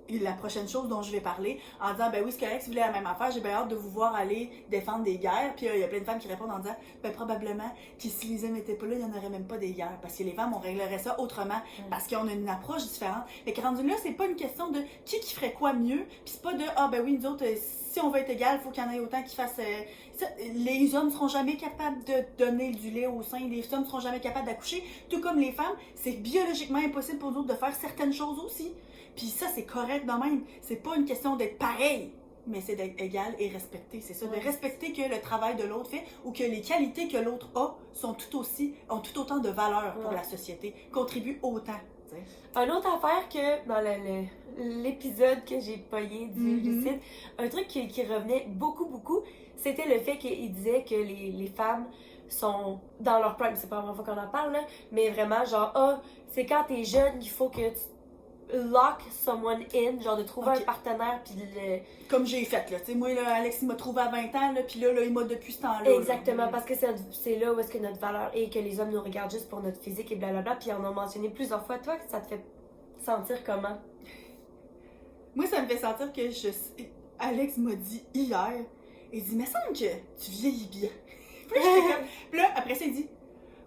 la prochaine chose dont je vais parler, en disant ben oui c'est correct si vous voulez la même affaire, j'ai bien hâte de vous voir aller défendre des guerres, puis il y a plein de femmes qui répondent en disant ben probablement que si les hommes n'étaient pas là, il n'y en aurait même pas des guerres, parce que les femmes on réglerait ça autrement, parce qu'on a une approche différente. Fait que rendu là, c'est pas une question de qui ferait quoi mieux, puis c'est pas de ah ben oui nous autres si on veut être égal, il faut qu'il y en ait autant qui fassent ça, les hommes seront jamais capables de donner du lait au sein, les hommes seront jamais capables d'accoucher, tout comme les femmes, c'est biologiquement impossible pour nous autres de faire certaines choses aussi. Puis ça, c'est correct de même. C'est pas une question d'être pareil, mais c'est d'être égal et respecté. C'est ça, de respecter que le travail de l'autre fait ou que les qualités que l'autre a ont tout autant de valeur pour la société, contribuent autant. T'sais. Une autre affaire que dans l'épisode que j'ai pogné du Lucide, un truc qui revenait beaucoup, c'était le fait qu'il disait que les femmes sont dans leur prime. C'est pas la première fois qu'on en parle, là, mais vraiment, genre, c'est quand t'es jeune qu'il faut que tu lock someone in, genre de trouver un partenaire, puis Comme j'ai fait, là. Tu sais, moi, là, Alex, il m'a trouvé à 20 ans, là, puis là, il m'a depuis ce temps-là. Exactement, parce que c'est là où est-ce que notre valeur est, que les hommes nous regardent juste pour notre physique et blablabla, puis on a mentionné plusieurs fois. Toi, ça te fait sentir comment? Moi, ça me fait sentir que Alex m'a dit hier, il dit, mais semble que tu vieillis bien. Puis là, après ça, il dit,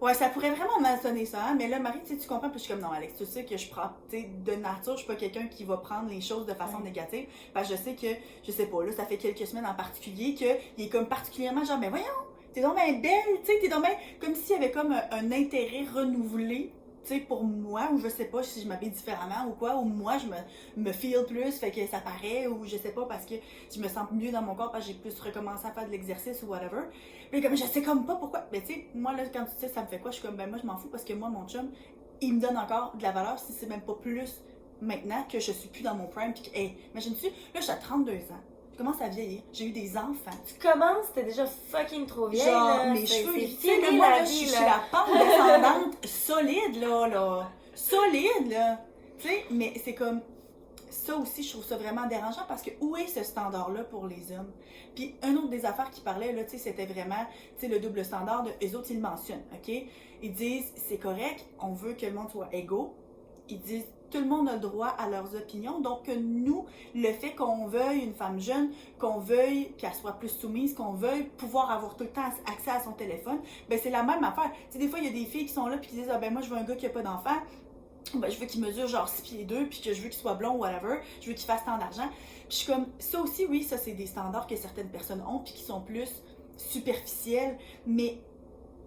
ouais, ça pourrait vraiment mal sonner ça, hein? Mais là, Marie, tu comprends, puis je suis comme, non, Alex, tu sais que je prends, tu sais, de nature, je suis pas quelqu'un qui va prendre les choses de façon négative, parce que je sais que, je sais pas, là, ça fait quelques semaines en particulier, qu'il est comme particulièrement genre, mais voyons, t'es donc bien belle, tu sais, t'es donc bien, comme s'il y avait comme un intérêt renouvelé, tu sais, pour moi, ou je sais pas si je m'habille différemment ou quoi, ou moi, je me feel plus, fait que ça paraît, ou je sais pas, parce que je me sens mieux dans mon corps, parce que j'ai plus recommencé à faire de l'exercice ou whatever. Mais comme je sais comme pas pourquoi. Mais tu sais, moi là, quand tu sais ça me fait quoi, je suis comme ben moi je m'en fous parce que moi, mon chum, il me donne encore de la valeur si c'est même pas plus maintenant que je suis plus dans mon prime. Puis que, hey, imagine-tu, là, j'ai 32 ans. Je commence à vieillir. J'ai eu des enfants. Tu commences, t'es déjà fucking trop vieille. Genre, là. mes cheveux, c'est tu fini sais, moi, la là, vie, je là. suis la pente descendante solide, là. Solide, là. Tu sais, mais c'est comme. Ça aussi, je trouve ça vraiment dérangeant parce que où est ce standard-là pour les hommes? Puis, un autre des affaires qui parlait, là, tu sais, c'était vraiment, tu sais, le double standard, eux autres, ils le mentionnent, OK? Ils disent, c'est correct, on veut que le monde soit égaux. Ils disent, tout le monde a le droit à leurs opinions. Donc, nous, le fait qu'on veuille une femme jeune, qu'on veuille qu'elle soit plus soumise, qu'on veuille pouvoir avoir tout le temps accès à son téléphone, ben c'est la même affaire. Tu sais, des fois, il y a des filles qui sont là puis qui disent, ah ben moi, je veux un gars qui a pas d'enfant. Ben, je veux qu'il mesure genre 6 pieds 2, puis que je veux qu'il soit blond ou whatever, je veux qu'il fasse tant d'argent. Puis je suis comme, ça aussi, oui, ça c'est des standards que certaines personnes ont, puis qui sont plus superficiels, mais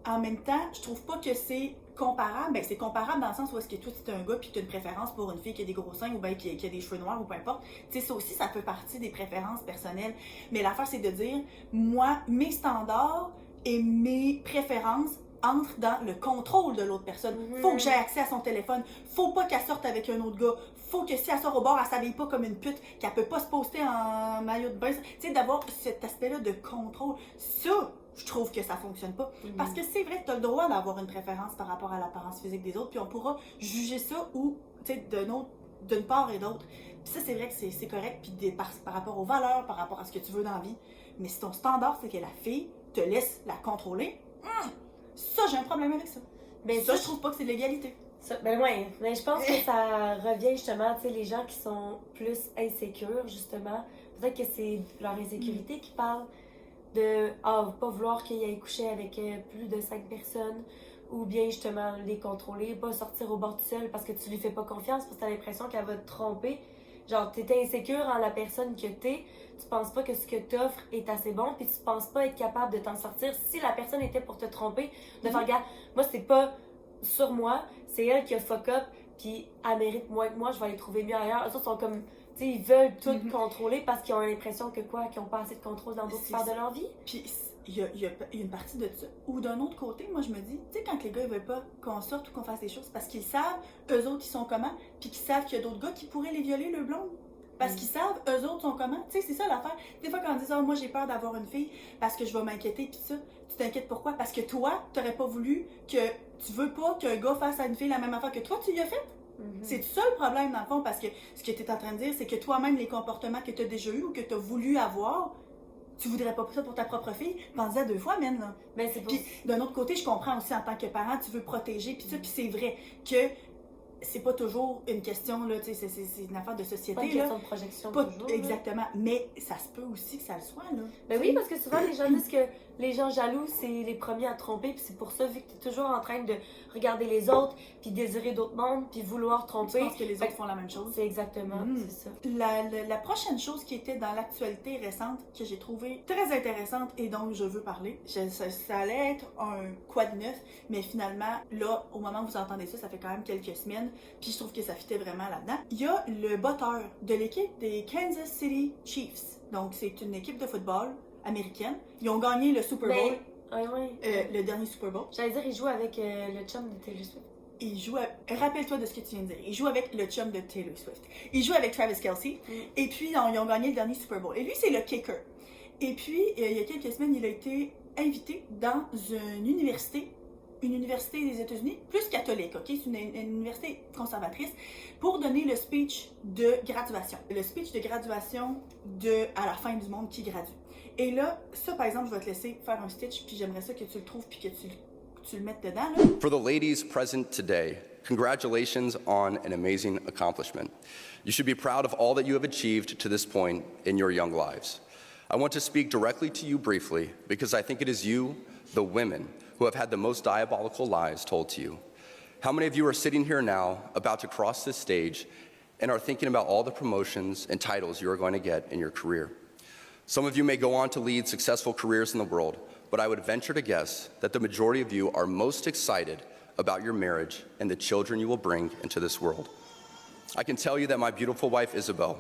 en même temps, je trouve pas que c'est comparable. Ben, c'est comparable dans le sens où est-ce que toi, si t'es un gars, puis que t'as une préférence pour une fille qui a des gros seins, ou bien qui a des cheveux noirs, ou peu importe, tu sais, ça aussi, ça fait partie des préférences personnelles. Mais l'affaire, c'est de dire, moi, mes standards et mes préférences entre dans le contrôle de l'autre personne. Faut que j'aie accès à son téléphone. Faut pas qu'elle sorte avec un autre gars. Faut que si elle sort au bord, elle s'habille pas comme une pute, qu'elle peut pas se poster en maillot de bain. Tu sais, d'avoir cet aspect-là de contrôle. Ça, je trouve que ça fonctionne pas. Parce que c'est vrai que t'as le droit d'avoir une préférence par rapport à l'apparence physique des autres, puis on pourra juger ça ou, tu sais, d'une part et d'autre. Puis ça, c'est vrai que c'est correct, puis par rapport aux valeurs, par rapport à ce que tu veux dans la vie. Mais si ton standard, c'est que la fille te laisse la contrôler, ça, j'ai un problème avec ça. Ben, ça, je trouve pas que c'est de l'égalité. Ben ouais, mais je pense que ça revient justement, tu sais, les gens qui sont plus insécures, justement. Peut-être que c'est leur insécurité qui parle de pas vouloir qu'il aille coucher avec plus de 5 personnes, ou bien justement les contrôler, pas sortir au bord tout seul parce que tu lui fais pas confiance, parce que t'as l'impression qu'elle va te tromper. Genre, t'es insécure en la personne que t'es, tu penses pas que ce que t'offres est assez bon, puis tu penses pas être capable de t'en sortir. Si la personne était pour te tromper, de faire, regarde, moi c'est pas sur moi, c'est elle qui a fuck up, puis elle mérite moins que moi, je vais aller trouver mieux ailleurs. Eux autres sont comme, tu sais, ils veulent tout contrôler parce qu'ils ont l'impression que quoi, qu'ils ont pas assez de contrôle dans d'autres sphères de leur vie. Puis il y a une partie de ça. Ou d'un autre côté, moi je me dis, tu sais, quand les gars ils veulent pas qu'on sorte ou qu'on fasse des choses, parce qu'ils savent, eux autres, ils sont comment, puis qu'ils savent qu'il y a d'autres gars qui pourraient les violer, le blonde. Parce qu'ils savent, eux autres sont comment. Tu sais, c'est ça l'affaire. Des fois, quand on dit, moi j'ai peur d'avoir une fille parce que je vais m'inquiéter, puis ça, tu t'inquiètes pourquoi? Parce que toi, t'aurais pas voulu que tu veux pas qu'un gars fasse à une fille la même affaire que toi, tu y as fait. C'est ça le problème, dans le fond, parce que ce que tu es en train de dire, c'est que toi-même, les comportements que tu as déjà eu ou que tu as voulu avoir, tu voudrais pas ça pour ta propre fille, pense-y à 2 fois, même, là. Ben, c'est Puis, d'un autre côté, je comprends aussi en tant que parent, tu veux protéger, puis ça, puis c'est vrai que c'est pas toujours une question, là, tu sais, c'est une affaire de société, pas une question de projection pas toujours. exactement, mais ça se peut aussi que ça le soit, là. Ben oui, parce que souvent, les gens disent que les gens jaloux, c'est les premiers à tromper, puis c'est pour ça, vu que t'es toujours en train de regarder les autres, puis désirer d'autres mondes, puis vouloir Je tromper. pense que les autres font la même chose. C'est exactement, c'est ça. La prochaine chose qui était dans l'actualité récente que j'ai trouvée très intéressante et dont je veux parler, ça allait être un quoi de neuf, mais finalement, là, au moment où vous entendez ça, ça fait quand même quelques semaines, puis je trouve que ça fitait vraiment là-dedans. Il y a le botteur de l'équipe des Kansas City Chiefs. Donc, c'est une équipe de football américaine. Ils ont gagné le Super Bowl, le dernier Super Bowl. J'allais dire, il joue avec le chum de Taylor Swift. Il joue rappelle-toi de ce que tu viens de dire. Il joue avec le chum de Taylor Swift. Il joue avec Travis Kelce. Et puis, ils ont gagné le dernier Super Bowl. Et lui, c'est le kicker. Et puis, il y a quelques semaines, il a été invité dans une université des États-Unis, plus catholique, ok? C'est une université conservatrice, pour donner le speech de graduation. Le speech de graduation à la fin du monde qui gradue. Et là, ça, par exemple, je vais te laisser faire un stitch, puis j'aimerais ça que tu le trouves, puis que tu le mettes dedans, là. For the ladies present today, congratulations on an amazing accomplishment. You should be proud of all that you have achieved to this point in your young lives. I want to speak directly to you briefly because I think it is you, the women, who have had the most diabolical lies told to you. How many of you are sitting here now, about to cross this stage, and are thinking about all the promotions and titles you are going to get in your career? Some of you may go on to lead successful careers in the world, but I would venture to guess that the majority of you are most excited about your marriage and the children you will bring into this world. I can tell you that my beautiful wife, Isabel,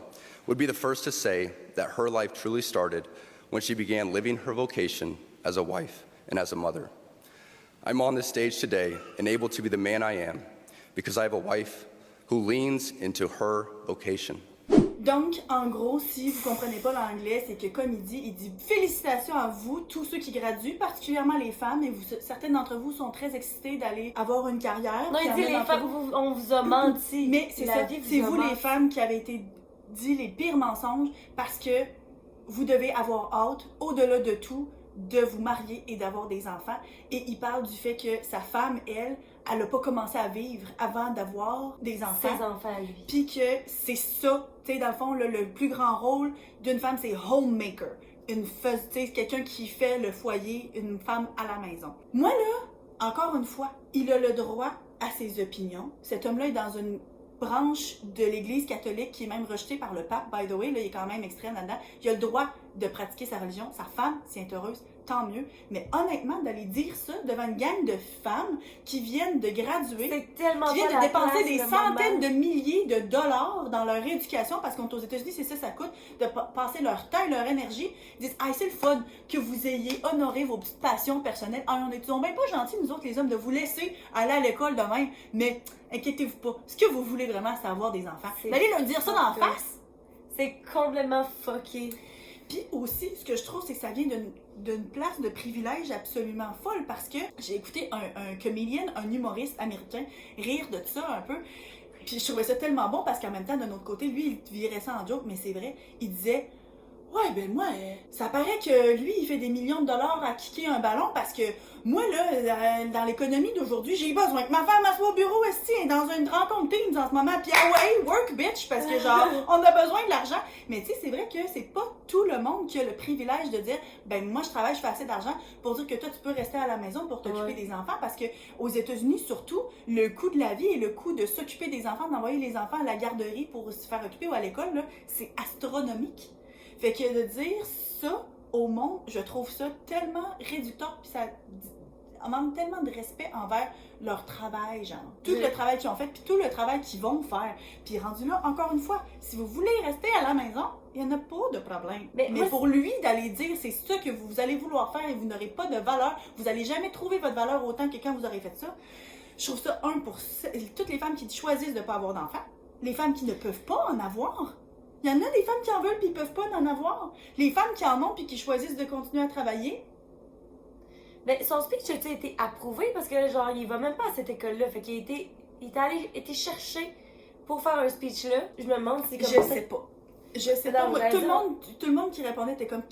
would be the first to say that her life truly started when she began living her vocation as a wife and as a mother. I'm on this stage today and able to be the man I am because I have a wife who leans into her vocation. Donc, en gros, si vous comprenez pas l'anglais, c'est que comme il dit félicitations à vous, tous ceux qui graduent, particulièrement les femmes, et certaines d'entre vous sont très excitées d'aller avoir une carrière. Non, il dit les femmes, on vous a menti. Mais c'est ça, c'est vous les femmes qui avez été dit les pires mensonges parce que vous devez avoir hâte, au-delà de tout, de vous marier et d'avoir des enfants. Et il parle du fait que sa femme, elle a pas commencé à vivre avant d'avoir des enfants. Ses enfants, lui. Puis que c'est ça, tu sais, dans le fond, là, le plus grand rôle d'une femme, c'est homemaker. Tu sais, quelqu'un qui fait le foyer, une femme à la maison. Moi, là, encore une fois, il a le droit à ses opinions. Cet homme-là est dans une branche de l'Église catholique qui est même rejetée par le pape, by the way, là, il est quand même extrême là-dedans. Il a le droit de pratiquer sa religion. Sa femme, si elle est heureuse, tant mieux. Mais honnêtement, d'aller dire ça devant une gang de femmes qui viennent de graduer, qui viennent de dépenser des centaines de milliers de dollars dans leur éducation, parce qu'on est aux États-Unis, c'est ça coûte, de passer leur temps et leur énergie, ils disent « Ah, c'est le fun que vous ayez honoré vos petites passions personnelles. Ah, on est bien pas gentils, nous autres, les hommes, de vous laisser aller à l'école de même, mais inquiétez-vous pas. Ce que vous voulez vraiment, c'est avoir des enfants. D'aller leur dire ça dans la face, c'est complètement fucké. Puis aussi, ce que je trouve, c'est que ça vient d'une place de privilège absolument folle parce que j'ai écouté un comédien, un humoriste américain rire de ça un peu. Puis je trouvais ça tellement bon parce qu'en même temps, d'un autre côté, lui, il virait ça en joke, mais c'est vrai, il disait « Ouais, ben moi, ça paraît que lui, il fait des millions de dollars à kicker un ballon parce que moi, là, dans l'économie d'aujourd'hui, j'ai besoin que ma femme soit au bureau aussi, elle est dans une rencontre Teams en ce moment, puis ah ouais, work bitch, parce que genre, on a besoin de l'argent. » Mais tu sais, c'est vrai que c'est pas tout le monde qui a le privilège de dire « Ben moi, je travaille, je fais assez d'argent pour dire que toi, tu peux rester à la maison pour t'occuper des enfants. » Parce que aux États-Unis, surtout, le coût de la vie et le coût de s'occuper des enfants, d'envoyer les enfants à la garderie pour se faire occuper ou à l'école, là, c'est astronomique. Fait que de dire ça au monde, je trouve ça tellement réducteur, puis ça manque tellement de respect envers leur travail, genre. Tout le travail qu'ils ont fait, puis tout le travail qu'ils vont faire. Puis rendu là, encore une fois, si vous voulez rester à la maison, il n'y en a pas de problème. Mais pour lui, d'aller dire c'est ça que vous allez vouloir faire et vous n'aurez pas de valeur, vous n'allez jamais trouver votre valeur autant que quand vous aurez fait ça, je trouve ça pour toutes les femmes qui choisissent de ne pas avoir d'enfants, les femmes qui ne peuvent pas en avoir. Il y en a des femmes qui en veulent puis ils peuvent pas en avoir. Les femmes qui en ont puis qui choisissent de continuer à travailler. Ben, son speech a été approuvé parce que genre il va même pas à cette école-là. Fait qu'il est allé chercher pour faire un speech là. Je me demande si Je sais pas. Je sais pas. Tout le monde qui répondait était comme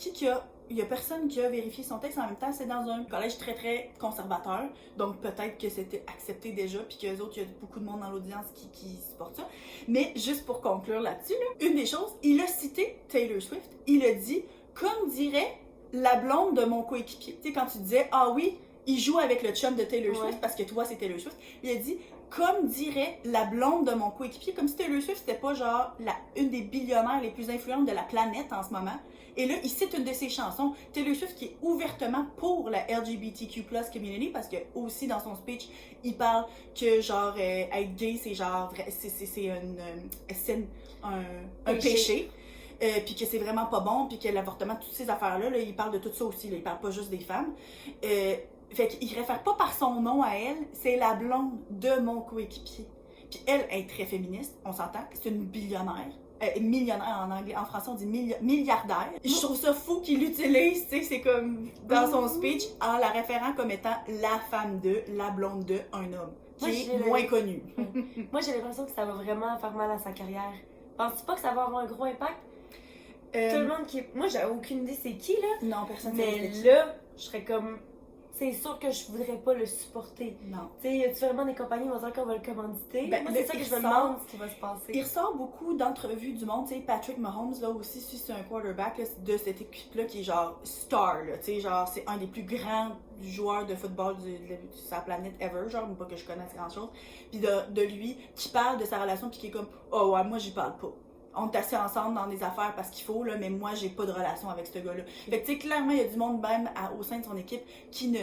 il y a personne qui a vérifié son texte en même temps. C'est dans un collège très, très conservateur. Donc, peut-être que c'était accepté déjà, puis qu'eux autres, il y a beaucoup de monde dans l'audience qui supporte ça. Mais juste pour conclure là-dessus, là, une des choses, il a cité Taylor Swift. Il a dit, comme dirait la blonde de mon coéquipier. Tu sais, quand tu disais, ah oui, il joue avec le chum de Taylor Swift Ouais. parce que toi, c'est Taylor Swift. Il a dit, comme dirait la blonde de mon coéquipier, comme si Taylor Swift, c'était pas genre une des billionnaires les plus influentes de la planète en ce moment. Et là, il cite une de ses chansons, Taylor Swift, qui est ouvertement pour la LGBTQ+ community, parce que aussi dans son speech, il parle que genre être gay, c'est genre c'est un péché. Puis que c'est vraiment pas bon, puis que l'avortement, toutes ces affaires-là, là, il parle de tout ça aussi, là, il parle pas juste des femmes. Fait qu'il réfère pas par son nom à elle, c'est la blonde de mon coéquipier. Puis elle est très féministe, on s'entend, c'est une billionnaire. Millionnaire en anglais, en français on dit milliardaire. Je trouve ça fou qu'il l'utilise, tu sais, c'est comme dans son speech, en la référant comme étant la femme de, la blonde de un homme, qui est moins connu. Moi, j'ai l'impression que ça va vraiment faire mal à sa carrière. Penses-tu pas que ça va avoir un gros impact? Tout le monde qui... Moi, j'ai aucune idée c'est qui, là. Non, personne ne Mais sait. là, je serais comme... C'est sûr que je voudrais pas le supporter. Non. Tu sais, y a-tu vraiment des compagnies qui vont dire qu'on va le commanditer? Ben, Moi, là, c'est ça que il je me sort- demande ce qui va se passer. Il ressort beaucoup d'entrevues du monde, tu sais, Patrick Mahomes, là aussi, c'est un quarterback là, de cette équipe-là qui est genre star, là, tu sais, genre, c'est un des plus grands joueurs de football de sa planète ever, genre, pas que je connaisse grand-chose, puis de lui, qui parle de sa relation, puis qui est comme, oh ouais, moi, j'y parle pas. On est assis ensemble dans des affaires parce qu'il faut, là, mais moi, j'ai pas de relation avec ce gars-là. Fait que, tu sais, clairement, il y a du monde même au sein de son équipe qui ne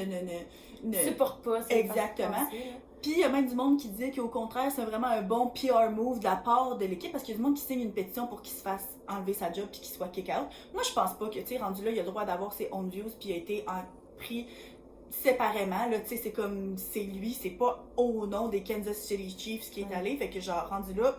Supporte pas. c'est Exactement. pas facile, hein. Puis il y a même du monde qui dit qu'au contraire, c'est vraiment un bon PR move de la part de l'équipe parce qu'il y a du monde qui signe une pétition pour qu'il se fasse enlever sa job puis qu'il soit kick out. Moi, je pense pas que, tu sais, rendu là, il a le droit d'avoir ses own views puis il a été pris séparément, là, tu sais, c'est comme, c'est lui, c'est pas au nom des Kansas City Chiefs qui est allé, fait que genre, rendu là,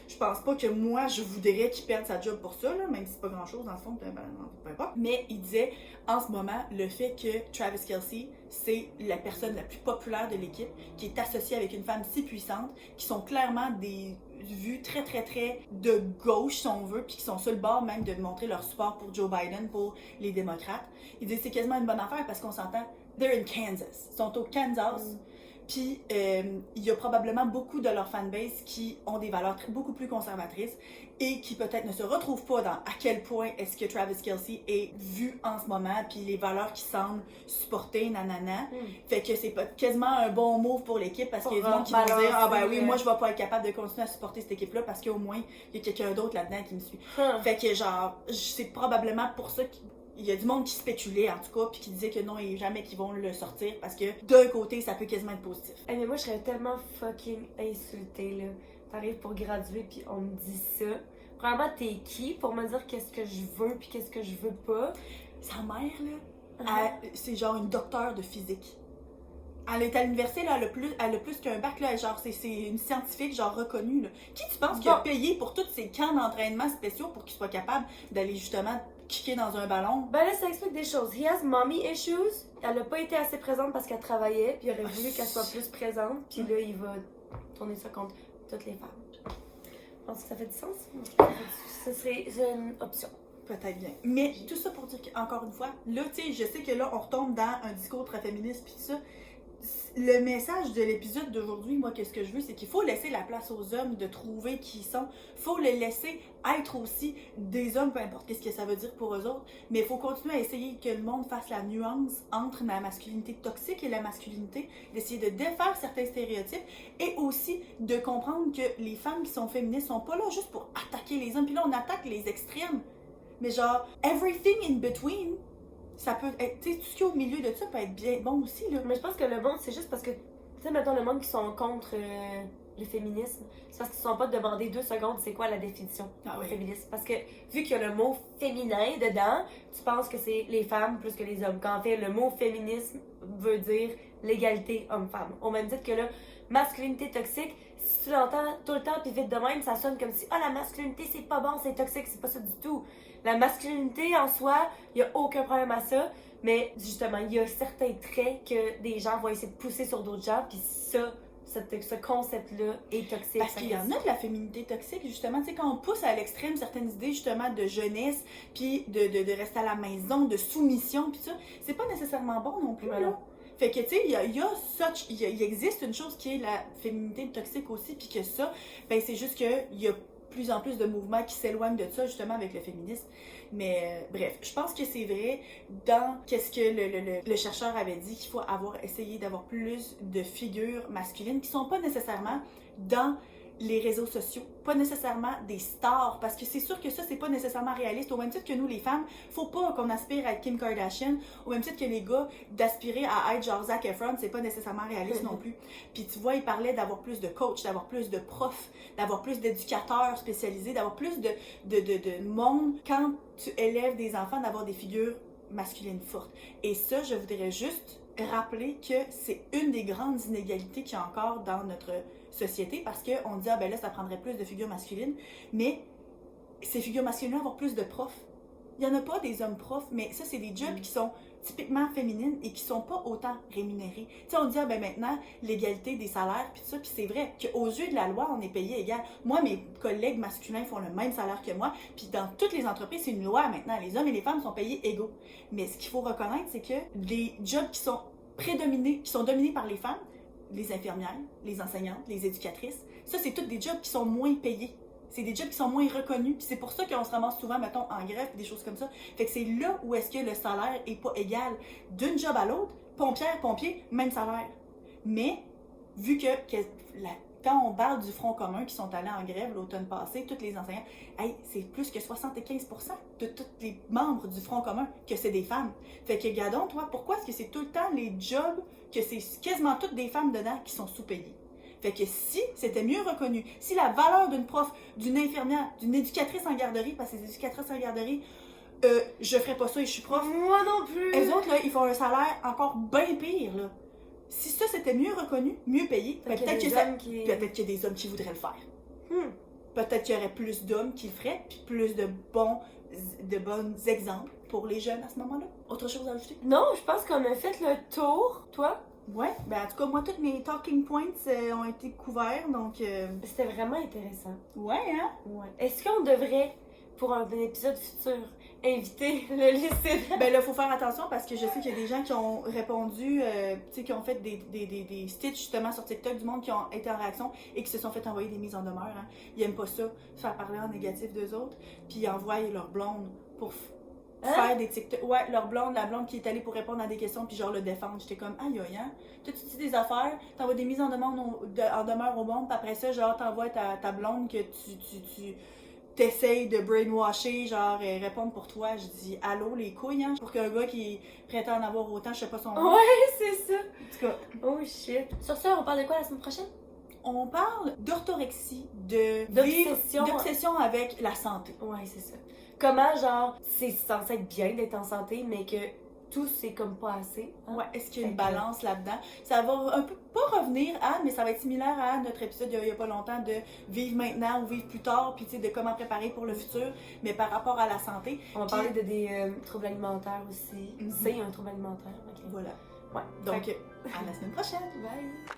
je pense pas que moi, je voudrais qu'il perde sa job pour ça, là, même si c'est pas grand-chose dans le fond, ben, peu importe. Mais il disait, en ce moment, le fait que Travis Kelce, c'est la personne la plus populaire de l'équipe, qui est associée avec une femme si puissante, qui sont clairement des vues très, très, très de gauche, si on veut, puis qui sont sur le bord même de montrer leur support pour Joe Biden, pour les démocrates. Il dit, c'est quasiment une bonne affaire parce qu'on s'entend, they're in Kansas. Ils sont au Kansas. Puis, il y a probablement beaucoup de leur fanbase qui ont des valeurs beaucoup plus conservatrices et qui peut-être ne se retrouvent pas dans à quel point est-ce que Travis Kelce est vu en ce moment, puis les valeurs qui semblent supporter, nanana. Fait que c'est quasiment un bon move pour l'équipe parce qu'il y a des gens qui vont dire « Ah ben oui, moi je vais pas être capable de continuer à supporter cette équipe-là parce qu'au moins, il y a quelqu'un d'autre là-dedans qui me suit. » Fait que genre, c'est probablement pour ça qu'il y a du monde qui spéculait en tout cas puis qui disait que non et jamais qu'ils vont le sortir parce que d'un côté ça peut quasiment être positif. Hey, mais moi, je serais tellement fucking insultée, là. T'arrives pour graduer, puis on me dit ça. Premièrement, t'es qui pour me dire qu'est-ce que je veux, puis qu'est-ce que je veux pas? Sa mère là, c'est genre une docteure de physique. Elle est à l'université, là, elle a plus qu'un bac, là, genre c'est une scientifique genre reconnue. Là. Qui tu penses qui a payé pour tous ces camps d'entraînement spéciaux pour qu'il soit capable d'aller justement kicker dans un ballon? Ben là, ça explique des choses. He has mommy issues. Elle a pas été assez présente parce qu'elle travaillait, puis il aurait voulu qu'elle soit plus présente, puis là, il va tourner ça contre toutes les femmes. Je pense que ça fait du sens. Ce serait une option. Peut-être bien. Mais tout ça pour dire qu'encore une fois, là, tu sais, je sais que là, on retombe dans un discours très féministe, puis tout ça. Le message de l'épisode d'aujourd'hui, moi, qu'est-ce que je veux, c'est qu'il faut laisser la place aux hommes de trouver qui ils sont. Faut les laisser être aussi des hommes, peu importe qu'est-ce que ça veut dire pour eux autres. Mais il faut continuer à essayer que le monde fasse la nuance entre la masculinité toxique et la masculinité, d'essayer de défaire certains stéréotypes et aussi de comprendre que les femmes qui sont féministes sont pas là juste pour attaquer les hommes. Puis là, on attaque les extrêmes. Mais genre, everything in between, ça peut être, tu sais, tout ce qui est au milieu de ça peut être bien bon aussi, là. Mais je pense que le monde, c'est juste parce que, tu sais, mettons, le monde qui sont contre le féminisme, c'est parce qu'ils ne sont pas demandé 2 secondes c'est quoi la définition du féminisme. Parce que, vu qu'il y a le mot féminin dedans, tu penses que c'est les femmes plus que les hommes. Quand en fait, le mot féminisme veut dire l'égalité homme-femme. Au même titre que là, masculinité toxique, si tu l'entends tout le temps puis vite de même, ça sonne comme si, la masculinité c'est pas bon, c'est toxique, c'est pas ça du tout. La masculinité en soi, il n'y a aucun problème à ça, mais justement, il y a certains traits que des gens vont essayer de pousser sur d'autres gens, puis ça, ce concept-là est toxique. Parce qu'il y en a de la féminité toxique, justement, tu sais, quand on pousse à l'extrême certaines idées, justement, de jeunesse, puis de rester à la maison, de soumission, puis ça, c'est pas nécessairement bon non plus, là. Fait que, tu sais, il existe une chose qui est la féminité toxique aussi, puis que ça, ben c'est juste que il y a plus en plus de mouvements qui s'éloignent de ça, justement, avec le féminisme. Mais bref, je pense que c'est vrai dans qu'est-ce que le chercheur avait dit, qu'il faut essayer d'avoir plus de figures masculines qui sont pas nécessairement dans les réseaux sociaux, pas nécessairement des stars, parce que c'est sûr que ça, c'est pas nécessairement réaliste. Au même titre que nous, les femmes, faut pas qu'on aspire à être Kim Kardashian, au même titre que les gars, d'aspirer à être genre Zac Efron, c'est pas nécessairement réaliste non plus. Puis tu vois, il parlait d'avoir plus de coachs, d'avoir plus de profs, d'avoir plus d'éducateurs spécialisés, d'avoir plus de monde quand tu élèves des enfants, d'avoir des figures masculines fortes. Et ça, je voudrais juste rappeler que c'est une des grandes inégalités qu'il y a encore dans notre société, parce qu'on dit, ah ben là, ça prendrait plus de figures masculines, mais ces figures masculines avoir plus de profs. Il n'y en a pas des hommes profs, mais ça, c'est des jobs qui sont typiquement féminines et qui sont pas autant rémunérés. Tu sais, on dit, ah ben maintenant, l'égalité des salaires, puis tout ça, puis c'est vrai qu'aux yeux de la loi, on est payé égal. Moi, mes collègues masculins font le même salaire que moi, puis dans toutes les entreprises, c'est une loi maintenant. Les hommes et les femmes sont payés égaux. Mais ce qu'il faut reconnaître, c'est que les jobs qui sont prédominés, qui sont dominés par les femmes, les infirmières, les enseignantes, les éducatrices, ça, c'est tous des jobs qui sont moins payés. C'est des jobs qui sont moins reconnus. Puis c'est pour ça qu'on se ramasse souvent, mettons, en grève, des choses comme ça. Fait que c'est là où est-ce que le salaire est pas égal d'une job à l'autre. Pompier, même salaire. Mais, vu que quand on parle du Front commun qui sont allés en grève l'automne passé, tous les enseignants, hey, c'est plus que 75% de tous les membres du Front commun que c'est des femmes. Fait que, gadon, toi, pourquoi est-ce que c'est tout le temps les jobs que c'est quasiment toutes des femmes dedans qui sont sous-payées? Fait que si c'était mieux reconnu, si la valeur d'une prof, d'une infirmière, d'une éducatrice en garderie, parce que les éducatrices en garderie, je ferais pas ça et je suis prof. Moi non plus! Les autres, là, ils font un salaire encore bien pire, là. Si ça c'était mieux reconnu, mieux payé, peut-être qu'il y a des hommes qui voudraient le faire. Peut-être qu'il y aurait plus d'hommes qui le feraient, puis plus de bons exemples pour les jeunes à ce moment-là. Autre chose à ajouter? Non, je pense qu'on a fait le tour. Toi? Ouais, ben en tout cas, moi, tous mes talking points ont été couverts, donc... C'était vraiment intéressant. Ouais, hein? Ouais. Est-ce qu'on devrait, pour un épisode futur, inviter le lycée? Ben là, faut faire attention parce que je sais qu'il y a des gens qui ont répondu, tu sais, qui ont fait des stitches justement sur TikTok, du monde qui ont été en réaction et qui se sont fait envoyer des mises en demeure. Hein. Ils aiment pas ça, faire parler en négatif d'eux autres, puis ils envoient leur blonde pour faire des TikTok. Ouais, la blonde qui est allée pour répondre à des questions, puis genre le défendre. J'étais comme, aïe aïe, hein. Toi, tu dis des affaires, t'envoies des mises en demeure au monde, puis après ça, genre, t'envoies ta blonde que tu t'essayes de brainwasher, genre, répondre pour toi. Je dis, allô, les couilles, hein? Pour qu'un gars qui prétend en avoir autant, je sais pas son nom. Ouais, c'est ça. En tout cas. Oh shit. Sur ça, on parle de quoi la semaine prochaine? On parle d'orthorexie, d'obsession avec la santé. Ouais, c'est ça. Comment, genre, c'est censé être bien d'être en santé, mais que tout, c'est comme pas assez. Hein? Ouais, est-ce qu'il y a une balance là-dedans? Ça va un peu, pas revenir à, mais ça va être similaire à notre épisode il y a pas longtemps de vivre maintenant ou vivre plus tard, puis tu sais, de comment préparer pour le futur, mais par rapport à la santé. On va parler de des troubles alimentaires aussi. C'est un trouble alimentaire. Okay. Voilà. Ouais. Donc, à la semaine prochaine. Bye!